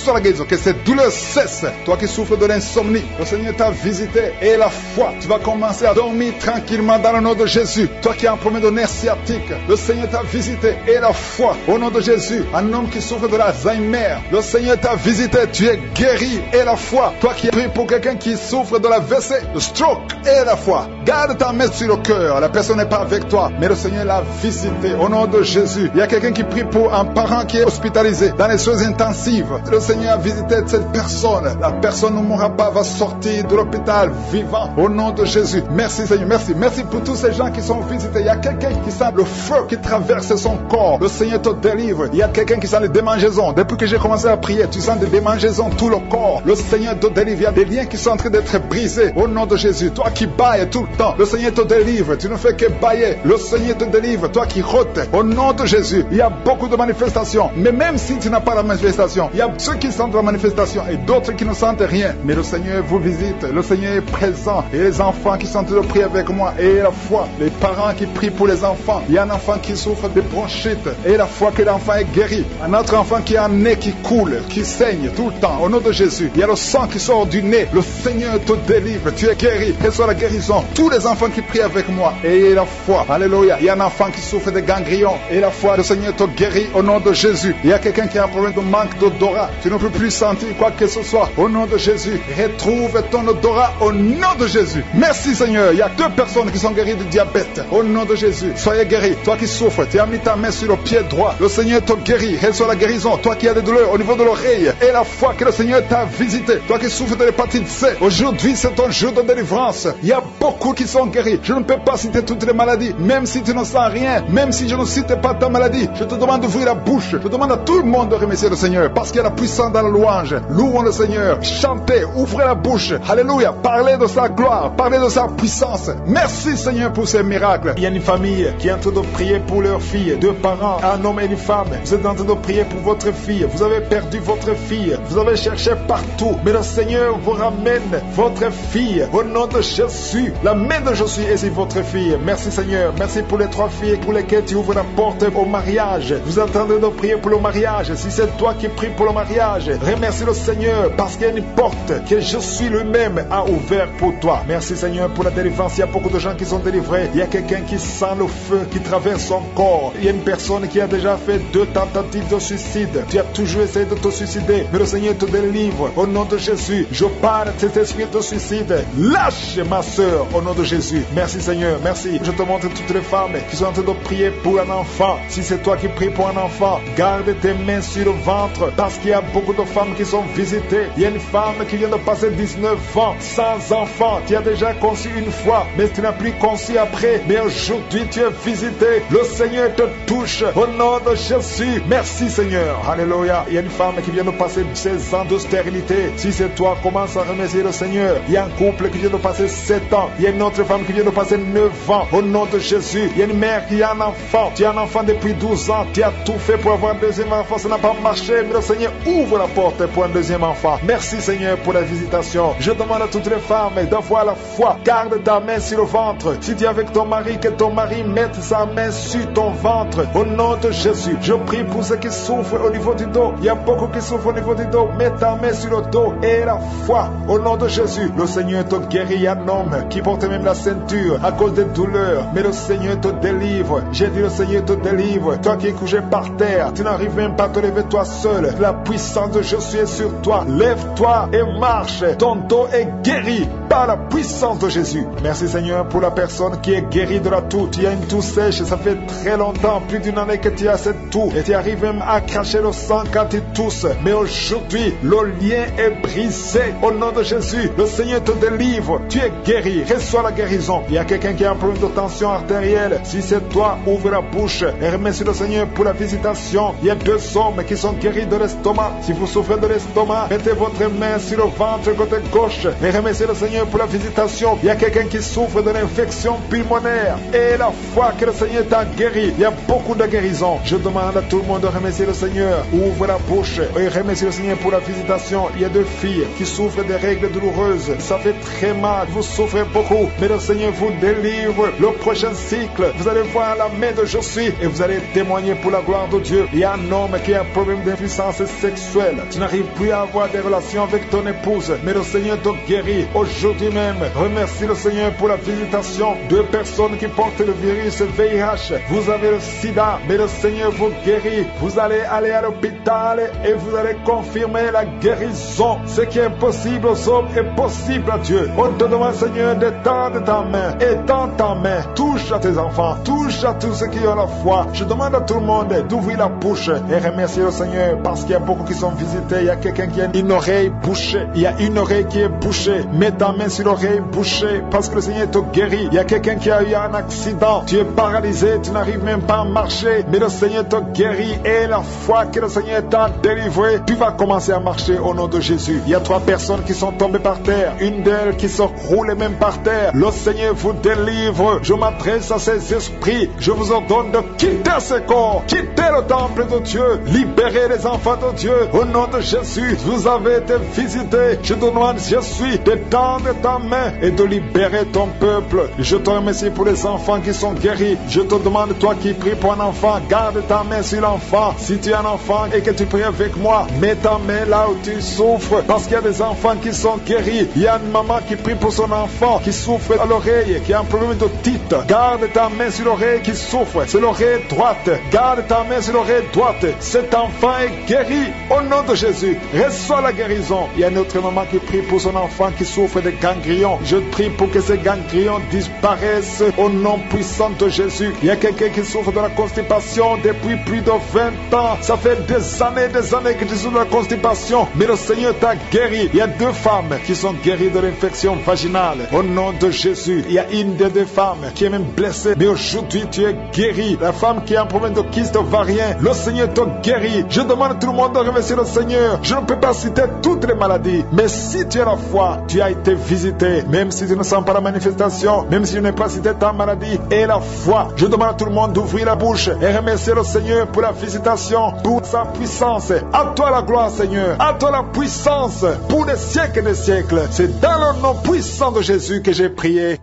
La guérison, que cette douleur cesse. Toi qui souffres de l'insomnie, le Seigneur t'a visité et la foi, tu vas commencer à dormir tranquillement dans le nom de Jésus. Toi qui as un problème de nerf sciatique, le Seigneur t'a visité et la foi, au nom de Jésus. Un homme qui souffre de l'Alzheimer, le Seigneur t'a visité, tu es guéri et la foi. Toi qui pries pour quelqu'un qui souffre de la WC, le stroke et la foi, garde ta main sur le cœur. La personne n'est pas avec toi, mais le Seigneur l'a visité au nom de Jésus. Il y a quelqu'un qui prie pour un parent qui est hospitalisé dans les soins intensifs. Le Seigneur a visité cette personne. La personne ne mourra pas, va sortir de l'hôpital vivant au nom de Jésus. Merci Seigneur, merci. Merci pour tous ces gens qui sont visités. Il y a quelqu'un qui sent le feu qui traverse son corps. Le Seigneur te délivre. Il y a quelqu'un qui sent les démangeaisons. Depuis que j'ai commencé à prier, tu sens des démangeaisons tout le corps. Le Seigneur te délivre. Il y a des liens qui sont en train d'être brisés au nom de Jésus. Toi qui bailles tout le temps, le Seigneur te délivre. Tu ne fais que bailler. Le Seigneur te délivre. Toi qui rôtes au nom de Jésus. Il y a beaucoup de manifestations. Mais même si tu n'as pas la manifestation, il y a ceux qui sentent la manifestation et d'autres qui ne sentent rien. Mais le Seigneur vous visite. Le Seigneur est présent. Et les enfants qui sont en train de prier avec moi, et la foi. Les parents qui prient pour les enfants. Il y a un enfant qui souffre de bronchite. Et la foi que l'enfant est guéri. Un autre enfant qui a un nez qui coule, qui saigne tout le temps. Au nom de Jésus. Il y a le sang qui sort du nez. Le Seigneur te délivre. Tu es guéri. Reçois la guérison. Tous les enfants qui prient avec moi. Et la foi. Alléluia. Il y a un enfant qui souffre de ganglions. Et la foi, le Seigneur te guérit au nom de Jésus. Il y a quelqu'un qui a un problème de manque d'odorat. Tu ne peux plus sentir quoi que ce soit. Au nom de Jésus. Retrouve ton odorat au nom de Jésus. Merci Seigneur. Il y a 2 personnes qui sont guéries du diabète. Au nom de Jésus. Soyez guéris. Toi qui souffres, tu as mis ta main sur le pied droit. Le Seigneur te guérit. Reçois la guérison. Toi qui as des douleurs au niveau de l'oreille. Et la foi que le Seigneur t'a visité. Toi qui souffres de l'hépatite C. Aujourd'hui, c'est ton jour de délivrance. Il y a beaucoup qui sont guéris. Je ne peux pas citer toutes les maladies. Même si tu ne sens rien. Même si je ne cite pas ta maladie. Je te demande d'ouvrir la bouche. Je demande à tout le monde de remercier le Seigneur. Parce qu'il y a la puissance dans la louange. Louons le Seigneur. Chantez. Ouvrez la bouche. Alléluia. Parlez de sa gloire. Parlez de sa puissance. Merci Seigneur pour ces miracles. Il y a une famille qui est en train de prier pour leur fille. 2 parents, un homme et une femme. Vous êtes en train de prier pour votre fille. Vous avez perdu votre fille. Vous avez cherché partout. Mais le Seigneur vous ramène votre fille. Au nom de Jésus. La main de Jésus est sur votre fille. Merci Seigneur. Merci pour les 3 filles pour lesquelles tu ouvres la porte au mariage. Vous entendez de prier pour le mariage. Si c'est toi qui pries pour le mariage, remercie le Seigneur parce qu'il y a une porte que Jésus lui-même a ouverte pour toi. Merci Seigneur pour la délivrance. Il y a beaucoup de gens qui sont délivrés. Il y a quelqu'un qui sent le feu qui traverse son corps. Il y a une personne qui a déjà fait 2 tentatives de suicide. Tu as toujours essayé de te suicider, mais le Seigneur te délivre. Au nom de Jésus, je parle de cet esprit de suicide. Lâche ma soeur au nom de Jésus. Merci Seigneur, merci. Je te montre toutes les femmes qui sont en train de prier pour un enfant. Si c'est toi qui pries pour un enfant, garde tes mains sur le ventre parce qu'il y a beaucoup de femmes qui sont visitées. Il y a une femme qui vient de passer 19 ans sans enfant. Tu as déjà conçu une fois, mais tu n'as plus conçu après. Mais aujourd'hui, tu es visité. Le Seigneur te touche au nom de Jésus. Merci Seigneur. Alléluia. Il y a une femme qui vient de passer 16 ans de stérilité. Si c'est toi, commence à remercier le Seigneur. Il y a un couple qui vient de passer 7 ans. Il y a une autre femme qui vient de passer 9 ans. Au nom de Jésus. Il y a une mère qui a un enfant. Tu as un enfant depuis 12 ans. Tu as tout fait pour avoir un deuxième enfant. Ça n'a pas marché. Mais le Seigneur ouvre la porte pour un deuxième enfant. Merci Seigneur pour la visitation. Je demande à toutes les femmes d'avoir la foi. Garde ta main sur le ventre. Si tu es avec ton mari, que ton mari mette sa main sur ton ventre. Au nom de Jésus. Je prie pour ceux qui souffrent au niveau du dos. Il y a beaucoup qui souffrent au niveau du dos. Mets ta main sur le dos et la foi. Au nom de Jésus. Le Seigneur te guérit. Il y a un homme qui porte même la ceinture à cause des douleurs. Mais le Seigneur te délivre. J'ai dit le Seigneur te délivre. Toi qui es couché par terre, tu n'arrives même pas à te lever toi seul. La puissance de Jésus est sur toi. Lève-toi et marche. Ton dos est guéri par la puissance de Jésus. Merci Seigneur pour la personne qui est guérie de la toux. Tu as une toux sèche, ça fait très longtemps, plus d'une année que tu as cette toux. Et tu arrives même à cracher le sang quand tu tousses. Mais aujourd'hui, le lien est brisé. Au nom de Jésus, le Seigneur te délivre. Tu es guéri. Reçois la guérison. Il y a quelqu'un qui a un problème de tension artérielle. Si c'est toi, ouvre la bouche et remercie le Seigneur pour la visitation. Il y a 2 hommes qui sont guéris de l'estomac. Si vous souffrez de l'estomac, mettez votre main sur le ventre côté gauche et remerciez le Seigneur pour la visitation. Il y a quelqu'un qui souffre de l'infection pulmonaire et la foi que le Seigneur t'a guéri. Il y a beaucoup de guérisons. Je demande à tout le monde de remercier le Seigneur. Ouvre la bouche et remercie le Seigneur pour la visitation. Il y a 2 filles qui souffrent des règles douloureuses. Ça fait très mal. Vous souffrez beaucoup. Mais le Seigneur vous délivre. Le prochain cycle, vous allez voir la main de Jésus et vous allez témoigner pour la gloire de Dieu. Il y a un homme qui a un problème d'impuissance sexuelle. Tu n'arrives plus à avoir des relations avec ton épouse. Mais le Seigneur te guérit. Aujourd'hui même, remercie le Seigneur pour la visitation. 2 personnes qui portent le virus VIH. Vous avez le sida, mais le Seigneur vous guérit. Vous allez aller à l'hôpital et vous allez confirmer la guérison. Ce qui est impossible aux hommes est possible à Dieu. On te demande, Seigneur, d'étendre ta main. Étends ta main. Touche à tes enfants. Touche à tous ceux qui ont la foi. Je demande à tout le monde d'ouvrir la bouche et remercier le Seigneur parce qu'il y a beaucoup qui sont visités. Il y a quelqu'un qui a une oreille bouchée. Il y a une oreille qui est bouchée. Mets ta main sur l'oreille bouchée parce que le Seigneur te guérit. Il y a quelqu'un qui a eu un accident. Tu es paralysé. Tu n'arrives même pas à marcher. Mais le Seigneur te guérit et la foi que le Seigneur t'a délivré, tu vas commencer à marcher au nom de Jésus. Il y a 3 personnes qui sont tombées par terre. Une d'elles qui se roule même par terre. Le Seigneur vous délivre. Je m'adresse à ces esprits. Je vous ordonne de quitter ce corps. Quitter le temple de Dieu. Libérez les enfants de Dieu. Au nom de Jésus, vous avez été visités. Je te demande, Jésus, d'étendre ta main et de libérer ton peuple. Je te remercie pour les enfants qui sont guéris. Je te demande, toi qui pries pour un enfant, garde ta main sur l'enfant. Si tu es un enfant et que tu pries avec moi, mets ta main là où tu souffres. Parce qu'il y a des enfants qui sont guéris. Il y a une maman qui prie pour son enfant qui souffre à l'oreille, qui a un problème d'otite. Garde ta main sur l'oreille qui souffre. C'est l'oreille droite. Garde ta main sur l'oreille droite. Cet enfant est guéri au nom de Jésus. Reçois la guérison. Il y a une autre maman qui prie pour son enfant qui souffre de ganglions. Je prie pour que ces ganglions disparaissent au nom puissant de Jésus. Il y a quelqu'un qui souffre de la constipation depuis plus de 20 ans. Ça fait des années que tu souffres de la constipation. Mais le Seigneur t'a guéri. Il y a 2 femmes qui sont guéries de l'infection vaginale. Au nom de Jésus. Il y a une des 2 femmes qui est même blessée. Mais aujourd'hui, tu es guéri. La femme qui a un problème de kyste ovarien. Le Seigneur te guérit. Je demande à tout le monde de remercier le Seigneur. Je ne peux pas citer toutes les maladies. Mais si tu as la foi, tu as été visité. Même si tu ne sens pas la manifestation. Même si tu n'as pas cité ta maladie. Et la foi. Je demande à tout le monde d'ouvrir la bouche et remercier le Seigneur pour la visitation, pour sa puissance. À toi la gloire, Seigneur. À toi la puissance pour des siècles et des siècles. C'est dans le nom puissant de Jésus que j'ai prié.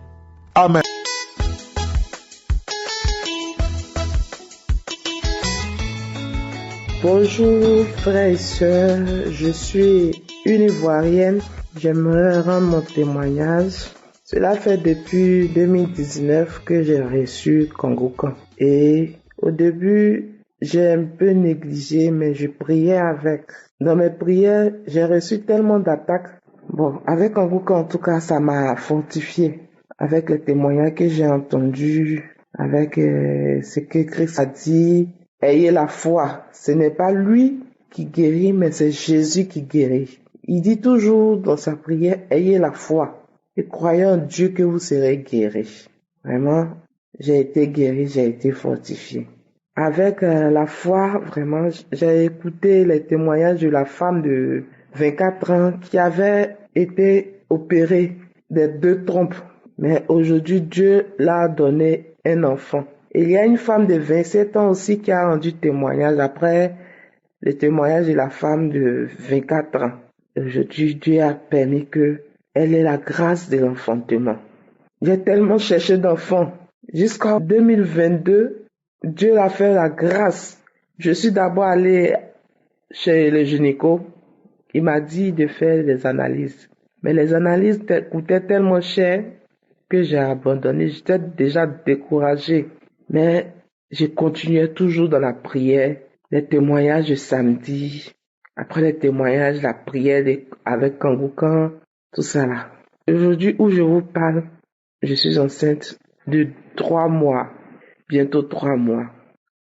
Amen. Bonjour frères et sœurs, je suis une Ivoirienne. J'aimerais rendre mon témoignage. Cela fait depuis 2019 que j'ai reçu Kangourkan. Et au début, j'ai un peu négligé, mais je priais avec. Dans mes prières, j'ai reçu tellement d'attaques. Bon, avec Kangourkan, en tout cas, ça m'a fortifié. Avec les témoignages que j'ai entendus, avec ce que Christ a dit, ayez la foi. Ce n'est pas lui qui guérit, mais c'est Jésus qui guérit. Il dit toujours dans sa prière, ayez la foi et croyez en Dieu que vous serez guéris. Vraiment, j'ai été guéri, j'ai été fortifié. Avec la foi, vraiment, j'ai écouté les témoignages de la femme de 24 ans qui avait été opérée des 2 trompes. Mais aujourd'hui, Dieu l'a donné un enfant. Il y a une femme de 27 ans aussi qui a rendu témoignage après le témoignage de la femme de 24 ans. Aujourd'hui, Dieu a permis qu'elle ait la grâce de l'enfantement. J'ai tellement cherché d'enfants. Jusqu'en 2022, Dieu a fait la grâce. Je suis d'abord allé chez le gynéco. Il m'a dit de faire des analyses. Mais les analyses coûtaient tellement cher que j'ai abandonné. J'étais déjà découragé. Mais je continuais toujours dans la prière. Les témoignages de samedi. Après les témoignages, la prière avec Kangourkan, tout ça là. Aujourd'hui où je vous parle, je suis enceinte de 3 mois. Bientôt 3 mois.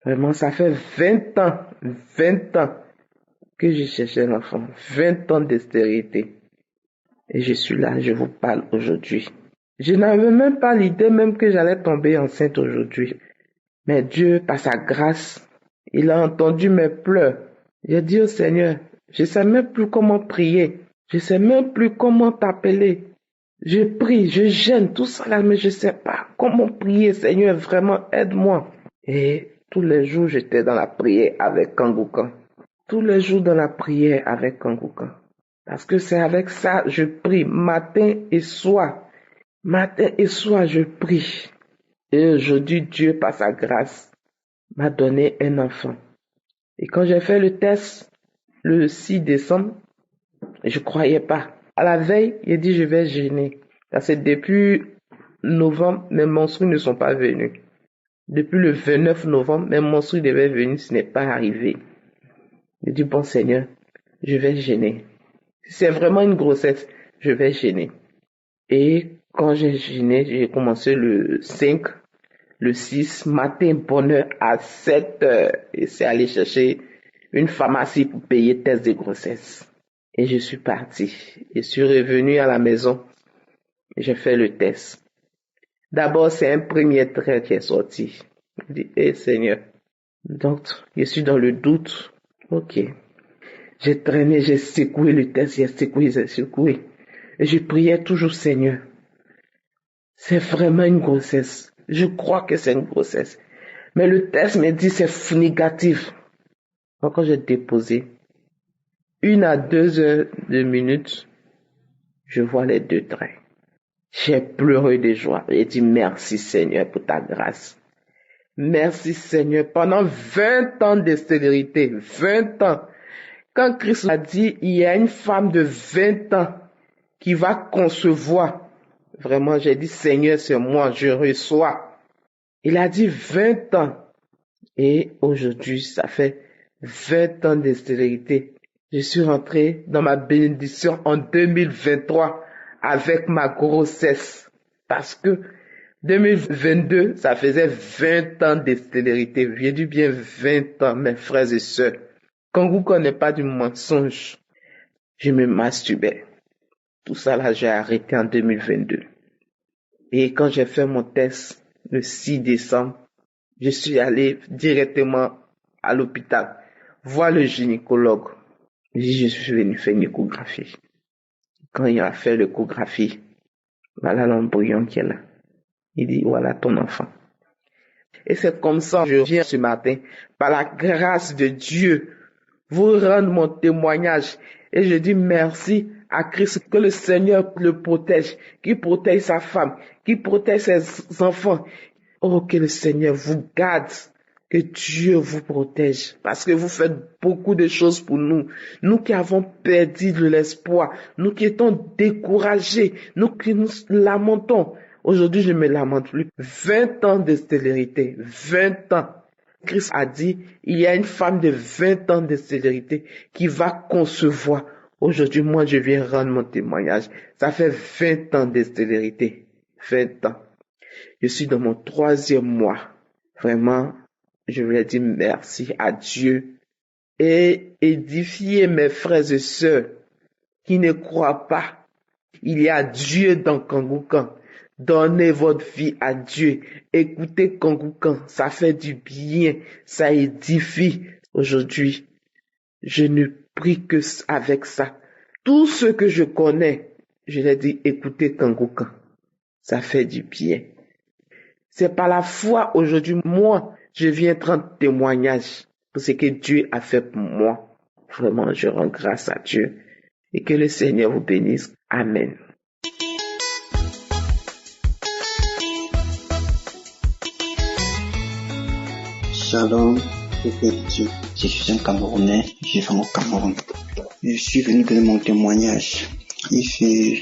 Vraiment, ça fait 20 ans que je cherchais l'enfant. 20 ans d'extériorité. Et je suis là, je vous parle aujourd'hui. Je n'avais même pas l'idée même que j'allais tomber enceinte aujourd'hui. Mais Dieu, par sa grâce, il a entendu mes pleurs. J'ai dit au Seigneur, je ne sais même plus comment prier. Je ne sais même plus comment t'appeler. Je prie, je gêne, tout ça là, mais je ne sais pas comment prier. Seigneur, vraiment, aide-moi. Et tous les jours, j'étais dans la prière avec Kangourkan. Tous les jours dans la prière avec Kangourkan. Parce que c'est avec ça, je prie matin et soir. Matin et soir, je prie. Et aujourd'hui, Dieu, par sa grâce, m'a donné un enfant. Et quand j'ai fait le test, le 6 décembre, je croyais pas. À la veille, il a dit, je vais gêner. Parce que depuis novembre, mes menstrues ne sont pas venues. Depuis le 29 novembre, mes menstrues devaient venir, ce n'est pas arrivé. J'ai dit, bon Seigneur, je vais gêner. Si c'est vraiment une grossesse, je vais gêner. Et quand j'ai gêné, j'ai commencé le 5, le 6, matin, bonne heure, à 7 heures. Et c'est aller chercher une pharmacie pour payer test de grossesse. Et je suis parti. Je suis revenu à la maison. J'ai fait le test. D'abord, c'est un premier trait qui est sorti. Je dis, Seigneur. Donc, je suis dans le doute. Ok. J'ai traîné, j'ai secoué le test, j'ai secoué. Et je priais toujours, Seigneur. C'est vraiment une grossesse. Je crois que c'est une grossesse. Mais le test me dit c'est négatif. Donc, quand j'ai déposé, 1 à 2 heures de minutes, je vois les 2 traits. J'ai pleuré de joie. J'ai dit merci Seigneur pour ta grâce. Merci Seigneur. Pendant 20 ans de stérilité, 20 ans. Quand Christ a dit, il y a une femme de 20 ans qui va concevoir. Vraiment, j'ai dit Seigneur, c'est moi, je reçois. Il a dit 20 ans. Et aujourd'hui, ça fait 20 ans de stérilité. Je suis rentré dans ma bénédiction en 2023 avec ma grossesse. Parce que 2022, ça faisait 20 ans de stérilité. J'ai dit bien 20 ans, mes frères et sœurs. Quand vous ne connaissez pas du mensonge, je me masturbais. Tout ça là, j'ai arrêté en 2022. Et quand j'ai fait mon test le 6 décembre, je suis allé directement à l'hôpital voir le gynécologue. Je suis venu faire une échographie. Quand il a fait l'échographie, voilà l'embryon qui est là. Il dit, voilà ton enfant. Et c'est comme ça que je viens ce matin, par la grâce de Dieu, vous rendre mon témoignage. Et je dis merci à Christ, que le Seigneur le protège, qu'il protège sa femme, qu'il protège ses enfants. Oh, que le Seigneur vous garde, que Dieu vous protège, parce que vous faites beaucoup de choses pour nous. Nous qui avons perdu de l'espoir, nous qui étions découragés, nous qui nous lamentons. Aujourd'hui, je me lamente plus. 20 ans de stérilité, 20 ans. Christ a dit, il y a une femme de 20 ans de stérilité qui va concevoir. Aujourd'hui, moi, je viens rendre mon témoignage. Ça fait 20 ans de stérilité. 20 ans. Je suis dans mon 3e mois. Vraiment, je voulais dire merci à Dieu et édifier mes frères et sœurs qui ne croient pas. Il y a Dieu dans Kangoukan. Donnez votre vie à Dieu. Écoutez Kangoukan. Ça fait du bien. Ça édifie. Aujourd'hui, je ne prie que avec ça. Tous ceux que je connais, je leur dis écoutez Kangoukan. Ça fait du bien. C'est par la foi aujourd'hui, moi, je viens rendre témoignage pour ce que Dieu a fait pour moi. Vraiment, je rends grâce à Dieu et que le Seigneur vous bénisse. Amen. Shalom, peuple de Dieu. Je suis un Camerounais, je vis au Cameroun. Je suis venu donner mon témoignage. Il fait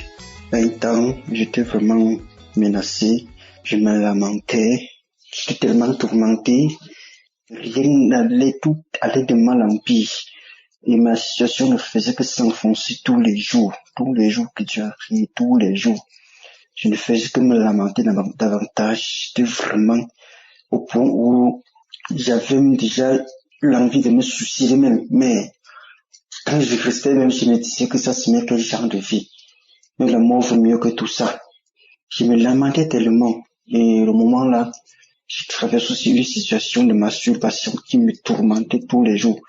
20 ans, j'étais vraiment menacé, je me lamentais, j'étais tellement tourmenté, rien n'allait, tout allait de mal en pire. Et ma situation ne faisait que s'enfoncer tous les jours que Dieu a créé, tous les jours. Je ne faisais que me lamenter davantage, j'étais vraiment au point où j'avais déjà l'envie de me suicider même, mais quand je restais même, je me disais que ça se met quel genre de vie. Mais la mort vaut mieux que tout ça. Je me lamentais tellement. Et au moment là, je traverse aussi une situation de masturbation qui me tourmentait tous les jours.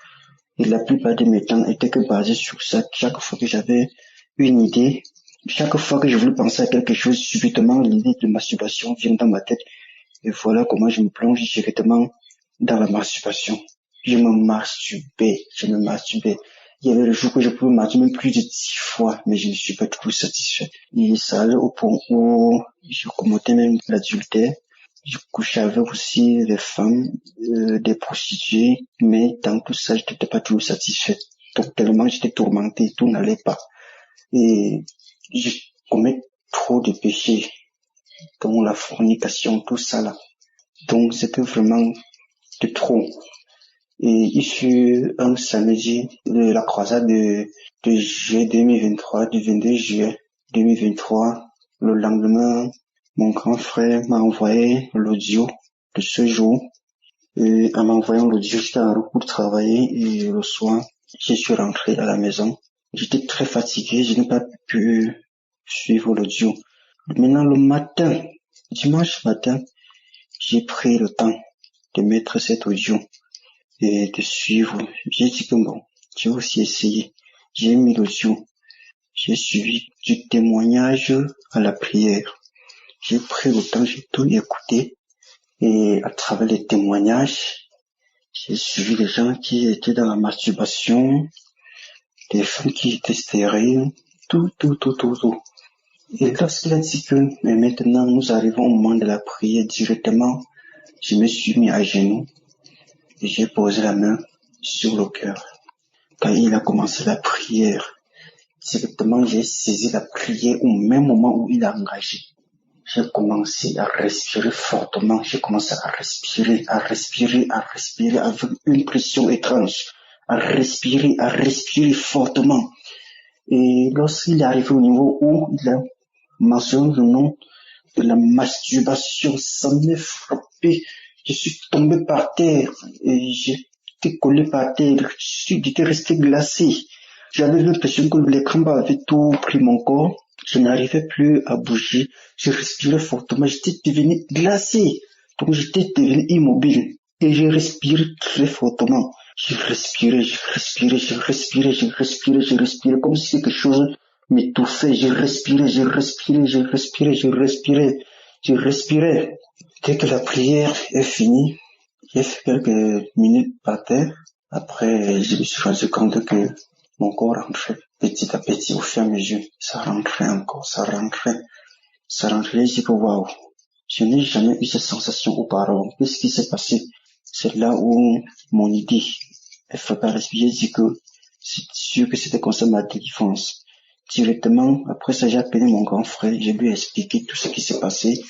Et la plupart de mes temps étaient que basés sur ça. Chaque fois que j'avais une idée, chaque fois que je voulais penser à quelque chose, subitement l'idée de masturbation vient dans ma tête. Et voilà comment je me plonge directement dans la masturbation. Je me masturbais. Il y avait le jour que je pouvais masturber plus de 10 fois, mais je ne suis pas toujours satisfait. Et ça allait au point où je commettais même l'adultère. Je couchais avec aussi des femmes, des prostituées, mais dans tout ça, je n'étais pas toujours satisfait. Donc tellement j'étais tourmenté, tout n'allait pas. Et je commets trop de péchés, comme la fornication, tout ça là. Donc c'était vraiment de trop. Et il fut un samedi de la croisade de juillet 2023, du 22 juillet 2023. Le lendemain, mon grand frère m'a envoyé l'audio de ce jour. Et en m'envoyant l'audio, j'étais en route pour travailler et le soir, je suis rentré à la maison. J'étais très fatigué, je n'ai pas pu suivre l'audio. Maintenant, le matin, dimanche matin, j'ai pris le temps de mettre cet audio et de suivre. J'ai dit que bon, j'ai aussi essayé. J'ai mis l'audio. J'ai suivi du témoignage à la prière. J'ai pris le temps, j'ai tout écouté. Et à travers les témoignages, j'ai suivi les gens qui étaient dans la masturbation, des femmes qui étaient stériles, tout. Et lorsqu'il a dit que mais maintenant nous arrivons au moment de la prière directement, je me suis mis à genoux et j'ai posé la main sur le cœur. Quand il a commencé la prière, directement j'ai saisi la prière au même moment où il a engagé. J'ai commencé à respirer fortement, j'ai commencé à respirer avec une pression étrange, à respirer fortement. Et lorsqu'il est arrivé au niveau où il a mentionné le nom de la masturbation, ça m'a frappé. Je suis tombé par terre et j'étais collé par terre. J'étais resté glacé. J'avais l'impression que l'écran avait tout pris mon corps. Je n'arrivais plus à bouger. Je respirais fortement. J'étais devenu glacé. Donc j'étais devenu immobile. Et je respirais très fortement. Je respirais comme si quelque chose m'étouffait. Je respirais. Dès que la prière est finie, j'ai fait quelques minutes par terre. Après, je me suis rendu compte que mon corps rentrait. petit à petit, au fur et à mesure, ça rentrait encore, ça rentrait. J'ai dit que waouh, je n'ai jamais eu cette sensation auparavant. Qu'est-ce qui s'est passé? C'est là où mon idée est frappée à l'esprit. J'ai dit que c'est sûr que c'était comme ça ma délivrance. Directement, après ça, j'ai appelé mon grand frère, je lui ai expliqué tout ce qui s'est passé.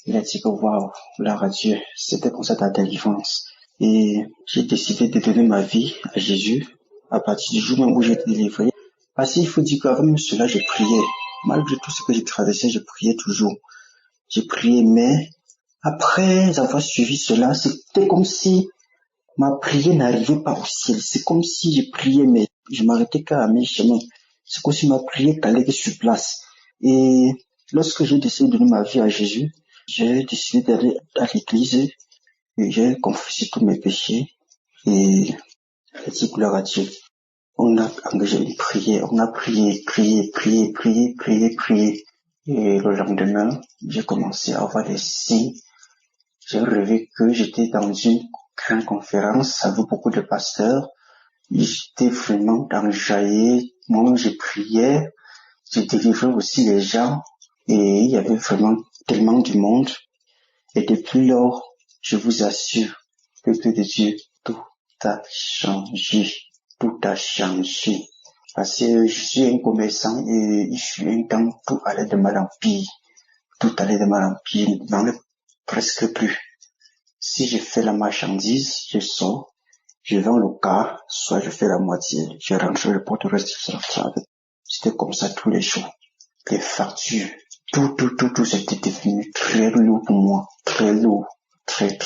Il a dit que waouh, la radio, c'était comme ça ta délivrance. Et j'ai décidé de donner ma vie à Jésus à partir du jour même où j'ai été délivré. Parce qu'il faut dire qu'avant même cela, je priais. Malgré tout ce que j'ai traversé, je priais toujours. J'ai prié, mais après avoir suivi cela, c'était comme si ma prière n'arrivait pas au ciel. C'est comme si je priais, mais je m'arrêtais qu'à mes chemins. C'est comme si ma prière calait sur place. Et lorsque j'ai décidé de donner ma vie à Jésus, j'ai décidé d'aller à l'église et j'ai confessé tous mes péchés. Et j'ai dit gloire à Dieu. On a engagé une prière, on a prié. Et le lendemain, j'ai commencé à avoir des signes. J'ai rêvé que j'étais dans une grande conférence avec beaucoup de pasteurs. J'étais vraiment enjaillé. Moi, je priais. J'ai délivré aussi les gens. Et il y avait vraiment tellement du monde. Et depuis lors, je vous assure, peuple de Dieu, tout a changé. Tout a changé. Parce que je suis un commerçant et il fut un temps, tout allait de mal en pire. Tout allait de mal en pire. Je n'en ai presque plus. Si je fais la marchandise, je sors, je vends le quart, soit je fais la moitié, je rentre le porte, le reste, je rentre avec. C'était comme ça tous les jours. Les factures, tout, c'était devenu très lourd pour moi. Très lourd. Très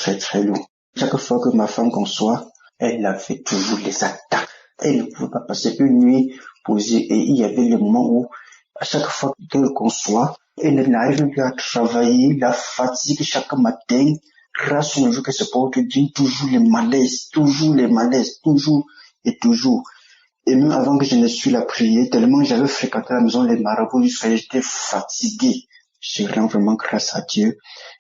lourd. Chaque fois que ma femme conçoit, elle avait toujours les attaques. Elle ne pouvait pas passer une nuit posée et il y avait le moment où, à chaque fois qu'elle conçoit, elle n'arrive plus à travailler, la fatigue chaque matin, grâce au jour que se porte bien, toujours les malaises, toujours. Et même avant que je ne suis la prière, tellement j'avais fréquenté la maison les marabouts, j'étais fatigué. Je rends vraiment grâce à Dieu.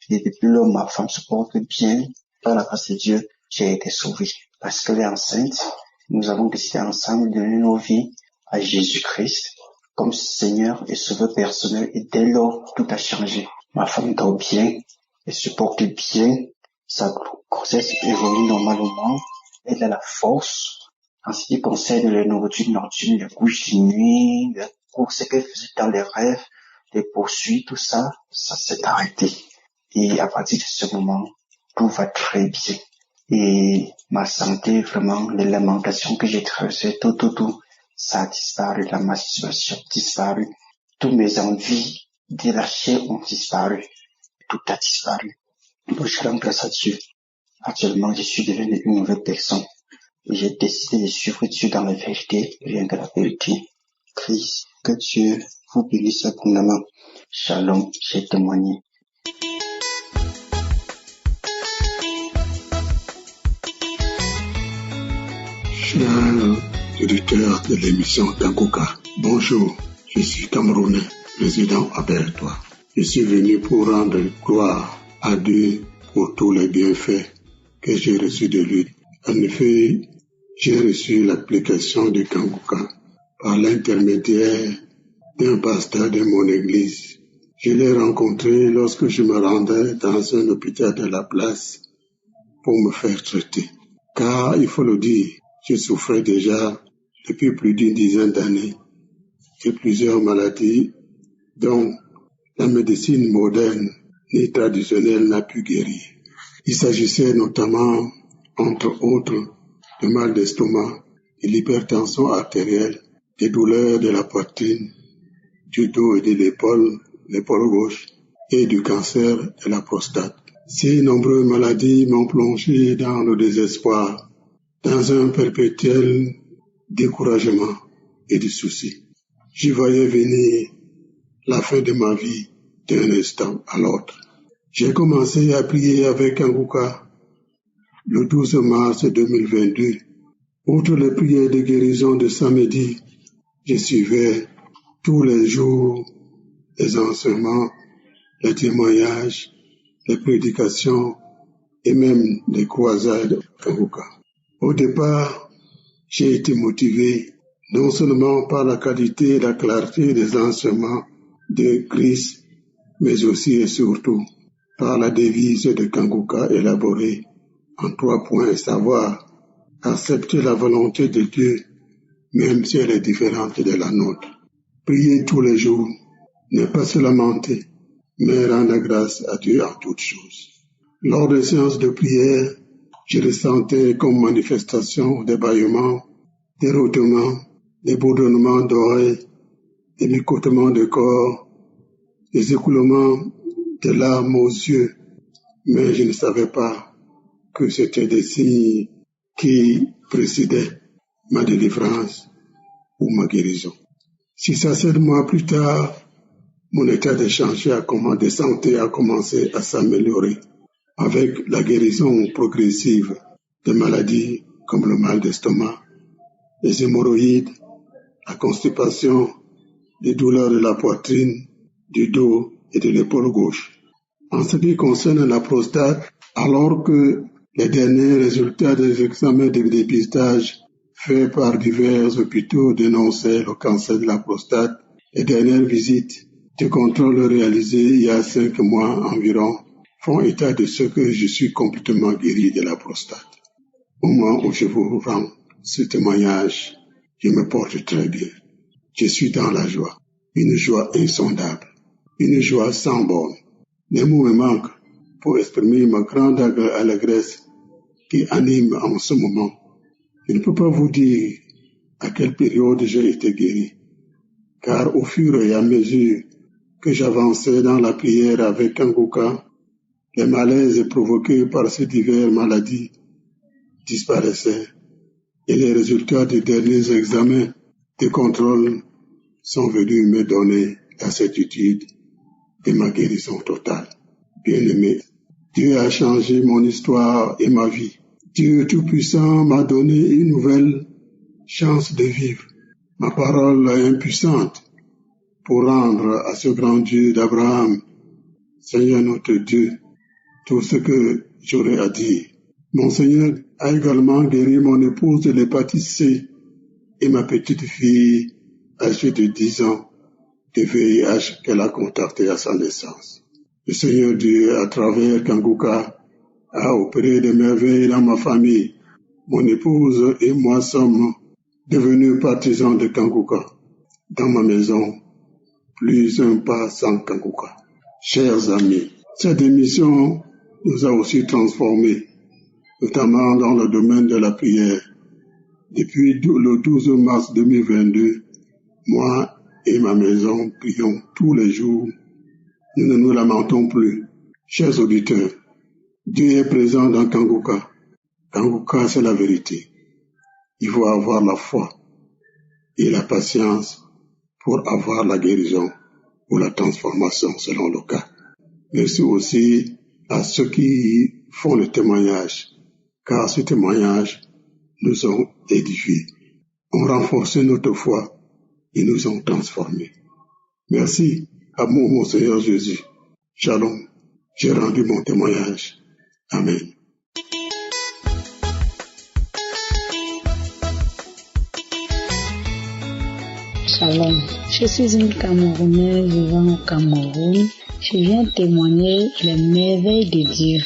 Et depuis là, ma femme se porte bien. Par la grâce de Dieu, j'ai été sauvé. Parce qu'elle est enceinte, nous avons décidé ensemble de donner nos vies à Jésus-Christ comme Seigneur et Sauveur personnel. Et dès lors, tout a changé. Ma femme dort bien, elle se porte bien, sa grossesse évolue normalement, elle a la force. En ce qui concerne les nourritures nocturnes, les couches de nuit, les courses qu'elle faisait dans les rêves, les poursuites, tout ça, ça s'est arrêté. Et à partir de ce moment, tout va très bien. Et ma santé, vraiment, les lamentations que j'ai traversées, tout, ça a disparu, la masturbation a disparu. Toutes mes envies de la chair ont disparu. Tout a disparu. Donc, je rends grâce à Dieu. Actuellement, je suis devenu une nouvelle personne. Et j'ai décidé de suivre Dieu dans la vérité, rien que la vérité. Christ, que Dieu vous bénisse abondamment. Shalom, j'ai témoigné. Chers auditeurs de l'émission Tanguka, bonjour, je suis Camerounais, résident à Bertois. Je suis venu pour rendre gloire à Dieu pour tous les bienfaits que j'ai reçus de lui. En effet, j'ai reçu l'application du Kanguka par l'intermédiaire d'un pasteur de mon église. Je l'ai rencontré lorsque je me rendais dans un hôpital de la place pour me faire traiter. Car, il faut le dire, je souffrais déjà depuis plus d'une dizaine d'années de plusieurs maladies dont la médecine moderne et traditionnelle n'a pu guérir. Il s'agissait notamment, entre autres, de mal d'estomac, de l'hypertension artérielle, des douleurs de la poitrine, du dos et de l'épaule gauche, et du cancer de la prostate. Ces nombreuses maladies m'ont plongé dans le désespoir, dans un perpétuel découragement et de soucis. J'y voyais venir la fin de ma vie d'un instant à l'autre. J'ai commencé à prier avec Kanguka le 12 mars 2022. Outre les prières de guérison de samedi, je suivais tous les jours les enseignements, les témoignages, les prédications et même les croisades Kanguka. Au départ, j'ai été motivé, non seulement par la qualité et la clarté des enseignements de Christ, mais aussi et surtout par la devise de Kanguka élaborée en 3 points, savoir accepter la volonté de Dieu, même si elle est différente de la nôtre. Prier tous les jours, ne pas se lamenter, mais rendre grâce à Dieu en toutes choses. Lors des séances de prière, je ressentais comme manifestation des bâillements, des rôtements, des bourdonnements d'oreilles, des micotements de corps, des écoulements de larmes aux yeux, mais je ne savais pas que c'était des signes qui précédaient ma délivrance ou ma guérison. 6 à 7 mois plus tard, mon état de santé a commencé à s'améliorer avec la guérison progressive de maladies comme le mal d'estomac, les hémorroïdes, la constipation, les douleurs de la poitrine, du dos et de l'épaule gauche. En ce qui concerne la prostate, alors que les derniers résultats des examens de dépistage faits par divers hôpitaux dénonçaient le cancer de la prostate, les dernières visites de contrôle réalisées il y a 5 mois environ font état de ce que je suis complètement guéri de la prostate. Au moment où je vous rends ce témoignage, je me porte très bien. Je suis dans la joie, une joie insondable, une joie sans borne. Les mots me manquent pour exprimer ma grande allégresse qui anime en ce moment. Je ne peux pas vous dire à quelle période j'ai été guéri, car au fur et à mesure que j'avançais dans la prière avec Kanguka, les malaises provoqués par ces diverses maladies disparaissaient et les résultats des derniers examens de contrôle sont venus me donner la certitude de ma guérison totale. Bien-aimé, Dieu a changé mon histoire et ma vie. Dieu Tout-Puissant m'a donné une nouvelle chance de vivre. Ma parole est impuissante pour rendre à ce grand Dieu d'Abraham, Seigneur notre Dieu, tout ce que j'aurais à dire. Mon Seigneur a également guéri mon épouse de l'hépatite C et ma petite fille âgée de 10 ans de VIH qu'elle a contracté à sa naissance. Le Seigneur Dieu, à travers Kanguka, a opéré des merveilles dans ma famille. Mon épouse et moi sommes devenus partisans de Kanguka. Dans ma maison, plus un pas sans Kanguka. Chers amis, cette émission nous a aussi transformés, notamment dans le domaine de la prière. Depuis le 12 mars 2022, moi et ma maison prions tous les jours. Nous ne nous lamentons plus. Chers auditeurs, Dieu est présent dans Kanguka. Kanguka, c'est la vérité. Il faut avoir la foi et la patience pour avoir la guérison ou la transformation selon le cas. Merci aussi à ceux qui font le témoignage, car ce témoignage nous ont édifiés, ont renforcé notre foi et nous ont transformés. Merci à mon Seigneur Jésus. Shalom. J'ai rendu mon témoignage. Amen. Shalom. Je suis une Camerounaise vivant au Cameroun. Je viens témoigner les merveilles de Dieu.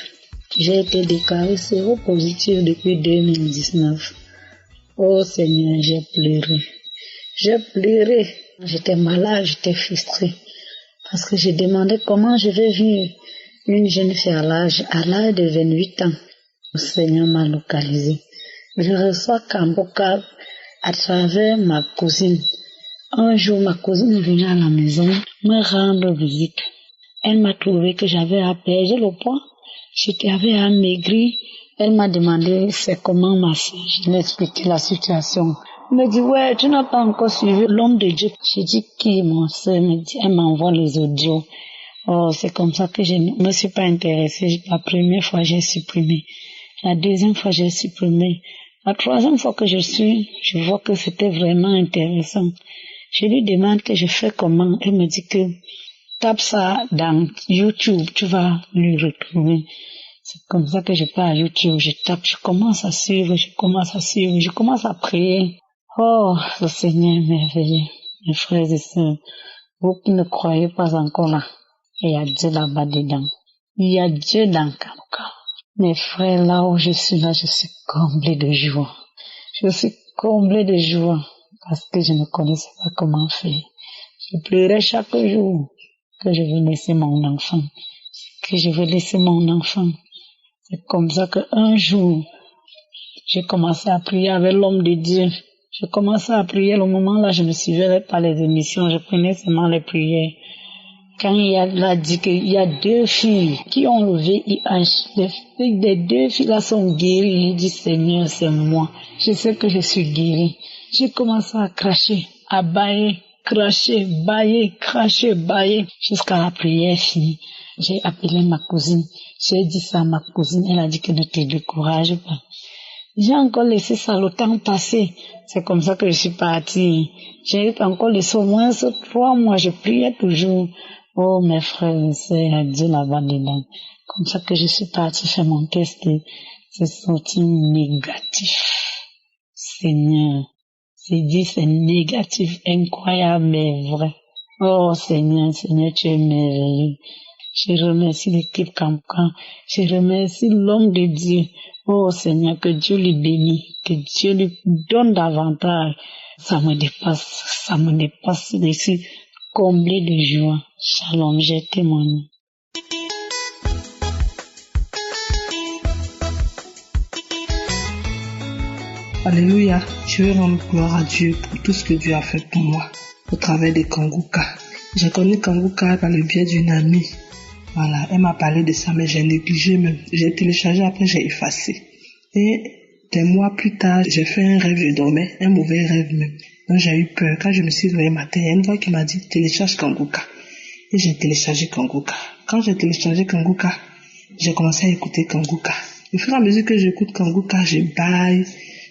J'ai été déclarée séropositive depuis 2019. Oh Seigneur, j'ai pleuré. J'ai pleuré. J'étais malade, j'étais frustrée. Parce que j'ai demandé comment je vais vivre une jeune fille à l'âge de 28 ans. Le Seigneur m'a localisée. Je reçois Kanguka à travers ma cousine. Un jour, ma cousine est venue à la maison me rendre visite. Elle m'a trouvé que j'avais perdu le poids. J'avais amaigri. Elle m'a demandé c'est comment ma fille. Je lui ai expliqué la situation. Elle me dit ouais, tu n'as pas encore suivi l'homme de Dieu. J'ai dit qui mon soeur? Elle m'envoie les audios. Oh, c'est comme ça que je ne me suis pas intéressée. La première fois, j'ai supprimé. La deuxième fois, j'ai supprimé. La troisième fois que je vois que c'était vraiment intéressant. Je lui demande que je fais comment. Elle me dit que tape ça dans YouTube, tu vas lui retrouver. C'est comme ça que je pars à YouTube, je tape, je commence à suivre, je commence à prier. Oh, le Seigneur est merveilleux. Mes frères et sœurs, vous qui ne croyez pas encore là, il y a Dieu là-bas dedans. Il y a Dieu dans Kanguka. Mes frères, là où je suis comblé de joie. Je suis comblé de joie parce que je ne connaissais pas comment faire. Je pleurais chaque jour que je veux laisser mon enfant. Que je veux laisser mon enfant. C'est comme ça qu'un jour, j'ai commencé à prier avec l'homme de Dieu. Je commençais à prier, le moment là, je ne suivais pas les émissions, je prenais seulement les prières. Quand il a dit qu'il y a 2 filles qui ont le VIH, les 2 filles là sont guéries, j'ai dit Seigneur, c'est moi. Je sais que je suis guérie. J'ai commencé à cracher, à bailler, cracher, bailler, cracher, bailler, jusqu'à la prière finie. J'ai appelé ma cousine, j'ai dit ça à ma cousine, elle a dit que ne te décourage pas. J'ai encore laissé ça le temps passer. C'est comme ça que je suis partie. J'ai encore laissé au moins 3 mois. Je priais toujours. Oh, mes frères et sœurs, Dieu là-bas dedans. Comme ça que je suis partie faire mon test. C'est sorti négatif. Seigneur. C'est dit, c'est négatif, incroyable, mais vrai. Oh, Seigneur, tu es merveilleux. Je remercie l'équipe Kanguka. Je remercie l'homme de Dieu. Oh Seigneur, que Dieu lui bénisse, que Dieu lui donne davantage. Ça me dépasse, je suis comblé de joie. Shalom, j'ai témoigné. Alléluia, je veux rendre gloire à Dieu pour tout ce que Dieu a fait pour moi au travers de Kanguka. J'ai connu Kanguka par le biais d'une amie. Voilà, elle m'a parlé de ça, mais j'ai négligé même. J'ai téléchargé, après j'ai effacé. Et des mois plus tard, j'ai fait un rêve, je dormais, un mauvais rêve même. Donc j'ai eu peur. Quand je me suis réveillé matin, il y a une voix qui m'a dit, télécharge Kanguka. Et j'ai téléchargé Kanguka. Quand j'ai téléchargé Kanguka, j'ai commencé à écouter Kanguka. Au fur et à mesure que j'écoute Kanguka, je baille,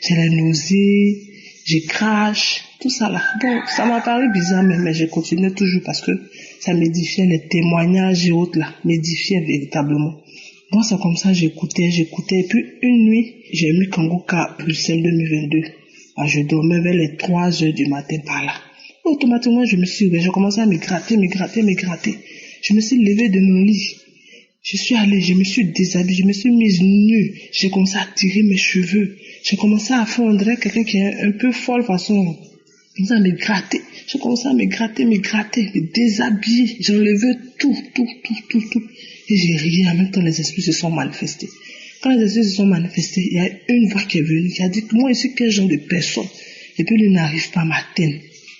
j'ai la nausée, je crache, tout ça là. Bon, ça m'a paru bizarre, mais je continuais toujours parce que ça m'édifiait, les témoignages et autres là, m'édifiaient véritablement. Bon, c'est comme ça, j'écoutais, et puis une nuit, j'ai mis Kanguka Bruxelles 2022. Alors, je dormais vers les 3 heures du matin par là. Automatiquement, je me suis réveillée, j'ai commencé à me gratter. Je me suis levée de mon lit. Je suis allée, je me suis déshabillée, je me suis mise nue. J'ai commencé à tirer mes cheveux. J'ai commencé à faire, on dirait quelqu'un qui est un peu folle façon. J'ai commencé à me gratter. J'ai commencé à me gratter, me déshabiller. J'ai enlevé tout. Et j'ai ri, en même temps les esprits se sont manifestés. Quand les esprits se sont manifestés, il y a une voix qui est venue, qui a dit que moi je suis quel genre de personne. Et puis il n'arrive pas à m'atteindre.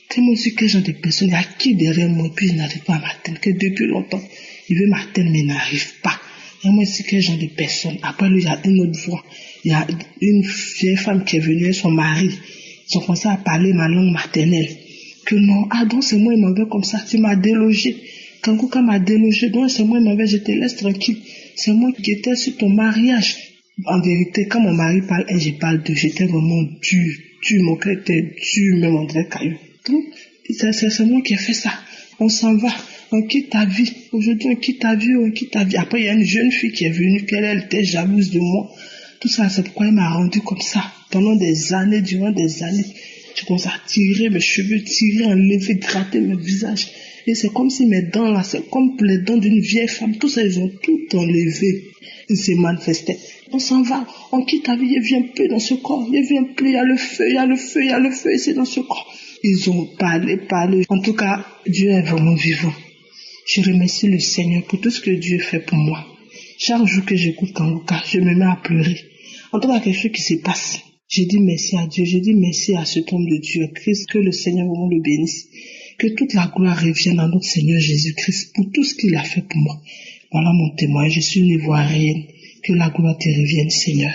Que moi je suis quel genre de personne, il y a qui derrière moi, et puis il n'arrive pas à m'atteindre. Que depuis longtemps, il veut m'atteindre, mais il n'arrive pas. Et moi je suis quel genre de personne. Après lui, il y a une autre voix. Il y a une vieille femme qui est venue avec son mari. Ils ont commencé à parler ma langue maternelle. Que non, donc c'est moi, il m'en veut comme ça, tu m'as délogé. Kanguka m'a délogé, donc c'est moi, il m'en veut, je te laisse tranquille. C'est moi qui étais sur ton mariage. En vérité, quand mon mari parle, et je parle de, j'étais vraiment dur, mon cœur était dur, même on dirait caillou. Donc, c'est moi qui ai fait ça. On s'en va, on quitte ta vie. Aujourd'hui, on quitte ta vie. Après, il y a une jeune fille qui est venue, elle était jalouse de moi. Tout ça, c'est pourquoi elle m'a rendu comme ça. Pendant des années, durant des années, je commence à tirer mes cheveux, enlever, gratter mon visage. Et c'est comme si mes dents là, c'est comme les dents d'une vieille femme. Tout ça, ils ont tout enlevé. Ils se manifestaient. On s'en va, on quitte ta vie, il vient plus dans ce corps. Il vient plus, il y a le feu, c'est dans ce corps. Ils ont parlé. En tout cas, Dieu est vraiment vivant. Je remercie le Seigneur pour tout ce que Dieu fait pour moi. Chaque jour que j'écoute Kanguka, je me mets à pleurer. En tout cas, quelque chose qui se passe. Je dis merci à Dieu, je dis merci à cet homme de Dieu, Christ, que le Seigneur vraiment le bénisse. Que toute la gloire revienne à notre Seigneur Jésus-Christ pour tout ce qu'il a fait pour moi. Voilà mon témoin, je suis une Ivoirienne. Que la gloire te revienne, Seigneur.